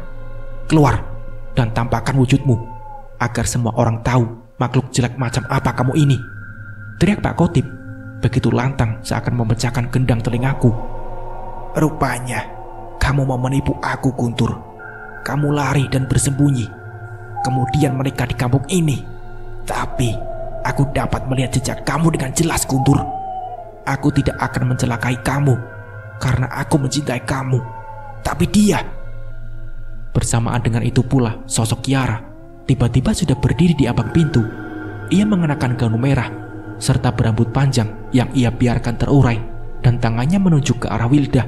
Keluar dan tampakkan wujudmu agar semua orang tahu makhluk jelek macam apa kamu ini. Teriak Pak Khotib begitu lantang seakan memecahkan gendang telingaku. Rupanya kamu mau menipu aku, Guntur. Kamu lari dan bersembunyi, kemudian menikah di kampung ini. Tapi aku dapat melihat jejak kamu dengan jelas, Guntur. Aku tidak akan mencelakai kamu karena aku mencintai kamu. Tapi dia... Bersamaan dengan itu pula, sosok Kiara tiba-tiba sudah berdiri di ambang pintu. Ia mengenakan gaun merah serta berambut panjang yang ia biarkan terurai, dan tangannya menunjuk ke arah Wilda.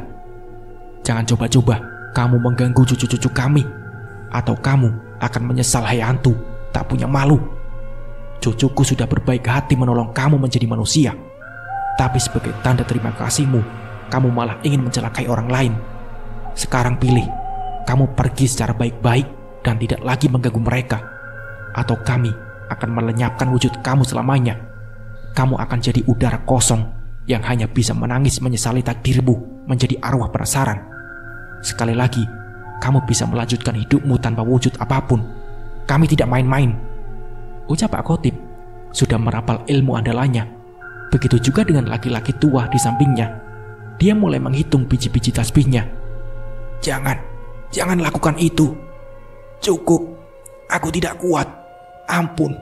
Jangan coba-coba kamu mengganggu cucu-cucu kami, atau kamu akan menyesal, hai hantu tak punya malu. Cucuku sudah berbaik hati menolong kamu menjadi manusia, tapi sebagai tanda terima kasihmu, kamu malah ingin mencelakai orang lain. Sekarang pilih, kamu pergi secara baik-baik dan tidak lagi mengganggu mereka, atau kami akan melenyapkan wujud kamu selamanya. Kamu akan jadi udara kosong yang hanya bisa menangis menyesali takdirmu menjadi arwah penasaran. Sekali lagi, kamu bisa melanjutkan hidupmu tanpa wujud apapun. Kami tidak main-main. Ucap Pak Khotib sudah merapal ilmu andalannya. Begitu juga dengan laki-laki tua di sampingnya. Dia mulai menghitung biji-biji tasbihnya. Jangan lakukan itu. Cukup, aku tidak kuat. Ampun,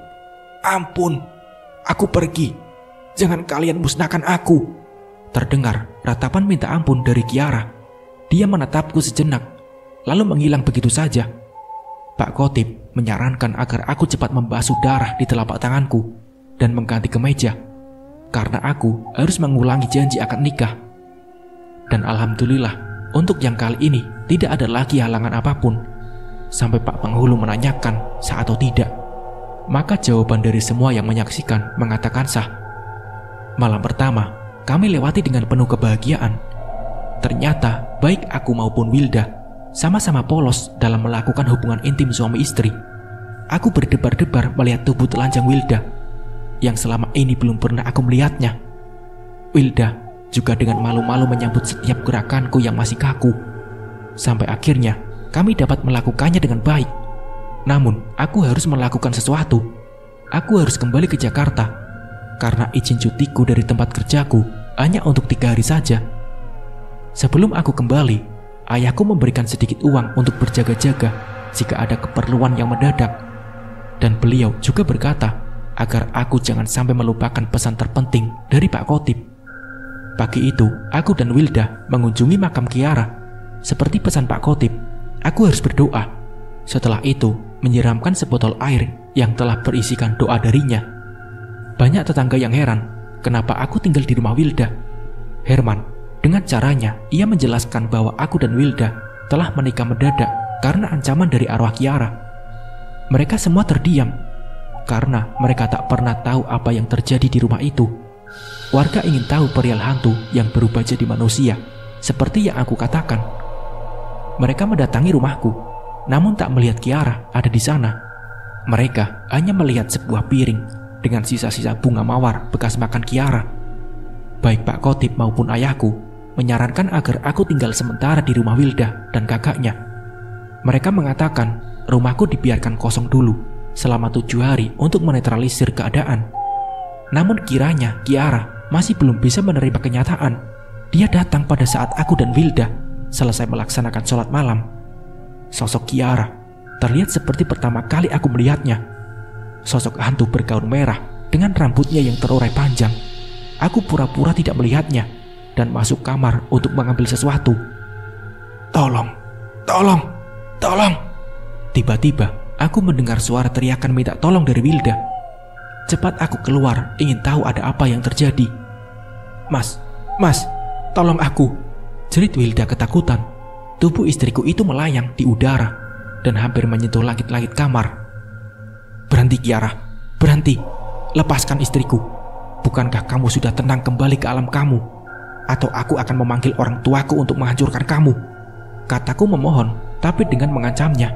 aku pergi. Jangan kalian musnahkan aku. Terdengar ratapan minta ampun dari Kiara. Dia menatapku sejenak, lalu menghilang begitu saja. Pak Khotib menyarankan agar aku cepat membasuh darah di telapak tanganku dan mengganti kemeja, karena aku harus mengulangi janji akad nikah. Dan alhamdulillah, untuk yang kali ini tidak ada lagi halangan apapun. Sampai Pak Penghulu menanyakan sah atau tidak, maka jawaban dari semua yang menyaksikan mengatakan sah. Malam pertama kami lewati dengan penuh kebahagiaan. Ternyata baik aku maupun Wilda sama-sama polos dalam melakukan hubungan intim suami istri. Aku berdebar-debar melihat tubuh telanjang Wilda yang selama ini belum pernah aku melihatnya. Wilda juga dengan malu-malu menyambut setiap gerakanku yang masih kaku. Sampai akhirnya kami dapat melakukannya dengan baik. Namun aku harus melakukan sesuatu. Aku harus kembali ke Jakarta karena izin cutiku dari tempat kerjaku hanya untuk 3 hari saja. Sebelum aku kembali, ayahku memberikan sedikit uang untuk berjaga-jaga jika ada keperluan yang mendadak. Dan beliau juga berkata agar aku jangan sampai melupakan pesan terpenting dari Pak Khotib. Pagi itu, aku dan Wilda mengunjungi makam Kiara. Seperti pesan Pak Khotib, aku harus berdoa. Setelah itu, menyiramkan sebotol air yang telah berisikan doa darinya. Banyak tetangga yang heran kenapa aku tinggal di rumah Wilda. Herman dengan caranya, ia menjelaskan bahwa aku dan Wilda telah menikah mendadak karena ancaman dari arwah Kiara. Mereka semua terdiam karena mereka tak pernah tahu apa yang terjadi di rumah itu. Warga ingin tahu perihal hantu yang berubah jadi manusia, seperti yang aku katakan. Mereka mendatangi rumahku, namun tak melihat Kiara ada di sana. Mereka hanya melihat sebuah piring dengan sisa-sisa bunga mawar bekas makan Kiara. Baik Pak Khotib maupun ayahku menyarankan agar aku tinggal sementara di rumah Wilda dan kakaknya. Mereka mengatakan rumahku dibiarkan kosong dulu selama 7 hari untuk menetralisir keadaan. Namun kiranya Kiara masih belum bisa menerima kenyataan. Dia datang pada saat aku dan Wilda selesai melaksanakan sholat malam. Sosok Kiara terlihat seperti pertama kali aku melihatnya. Sosok hantu bergaun merah dengan rambutnya yang terurai panjang. Aku pura-pura tidak melihatnya dan masuk kamar untuk mengambil sesuatu. Tolong. Tiba-tiba aku mendengar suara teriakan minta tolong dari Wilda. Cepat aku keluar ingin tahu ada apa yang terjadi. Mas, tolong aku, jerit Wilda ketakutan. Tubuh istriku itu melayang di udara dan hampir menyentuh langit-langit kamar. Berhenti Kiara, berhenti. Lepaskan istriku. Bukankah kamu sudah tenang kembali ke alam kamu? Atau aku akan memanggil orang tuaku untuk menghancurkan kamu? Kataku memohon, tapi dengan mengancamnya.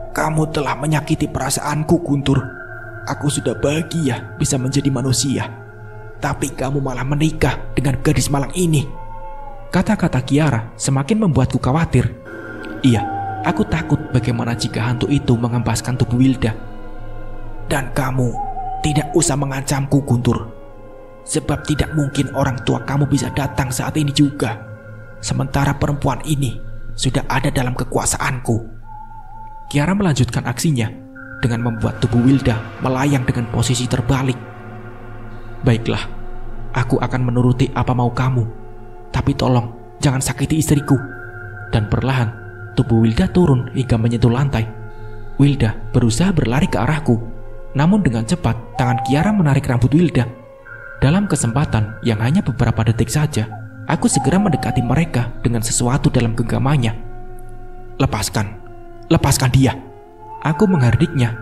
Kamu telah menyakiti perasaanku, Guntur. aku sudah bahagia bisa menjadi manusia. Tapi kamu malah menikah dengan gadis malang ini. Kata-kata Kiara semakin membuatku khawatir. Iya, aku takut bagaimana jika hantu itu mengempaskan tubuh Wilda. Dan kamu tidak usah mengancamku, Guntur. Sebab tidak mungkin orang tua kamu bisa datang saat ini juga. Sementara perempuan ini sudah ada dalam kekuasaanku. Kiara melanjutkan aksinya dengan membuat tubuh Wilda melayang dengan posisi terbalik. Baiklah, aku akan menuruti apa mau kamu. Tapi tolong, jangan sakiti istriku. Dan perlahan, tubuh Wilda turun hingga menyentuh lantai. Wilda berusaha berlari ke arahku. Namun dengan cepat, tangan Kiara menarik rambut Wilda. Dalam kesempatan yang hanya beberapa detik saja, aku segera mendekati mereka dengan sesuatu dalam genggamannya. Lepaskan dia. Aku menghardiknya.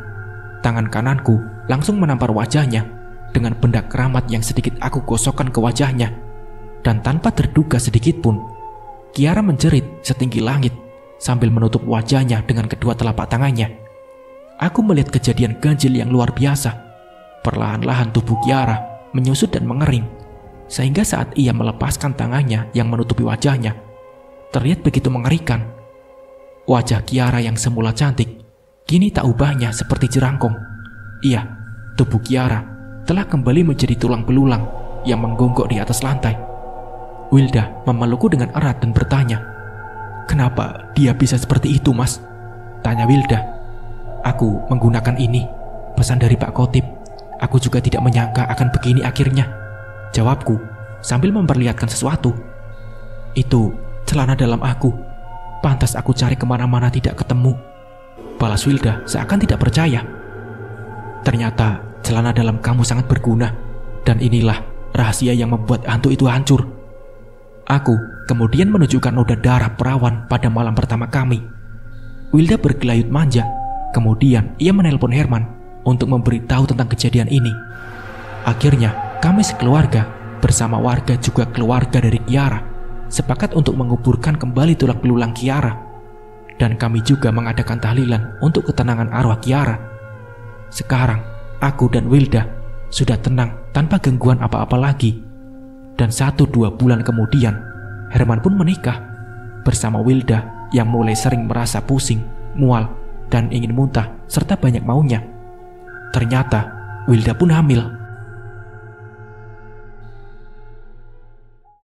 Tangan kananku langsung menampar wajahnya dengan benda keramat yang sedikit aku gosokkan ke wajahnya. Dan tanpa terduga sedikit pun, Kiara menjerit setinggi langit sambil menutup wajahnya dengan kedua telapak tangannya. Aku melihat kejadian ganjil yang luar biasa. Perlahan-lahan tubuh Kiara menyusut dan mengering, sehingga saat ia melepaskan tangannya yang menutupi wajahnya, terlihat begitu mengerikan. Wajah Kiara yang semula cantik, kini tak ubahnya seperti jerangkong. Iya, tubuh Kiara telah kembali menjadi tulang belulang yang menggonggok di atas lantai. Wilda memelukku dengan erat dan bertanya, "Kenapa dia bisa seperti itu, Mas?" Tanya Wilda. "Aku menggunakan ini, pesan dari Pak Khotib. Aku juga tidak menyangka akan begini akhirnya," jawabku sambil memperlihatkan sesuatu. "Itu celana dalam aku. Pantas aku cari kemana-mana tidak ketemu," balas Wilda seakan tidak percaya. "Ternyata celana dalam kamu sangat berguna. Dan inilah rahasia yang membuat hantu itu hancur." Aku kemudian menunjukkan noda darah perawan pada malam pertama kami. Wilda bergelayut manja. Kemudian ia menelpon Herman untuk memberitahu tentang kejadian ini. Akhirnya kami sekeluarga bersama warga juga keluarga dari Kiara sepakat untuk menguburkan kembali tulang belulang Kiara. Dan kami juga mengadakan tahlilan untuk ketenangan arwah Kiara. Sekarang aku dan Wilda sudah tenang tanpa gangguan apa-apa lagi. Dan 1-2 bulan kemudian Herman pun menikah bersama Wilda yang mulai sering merasa pusing, mual, dan ingin muntah serta banyak maunya. Ternyata Wilda pun hamil.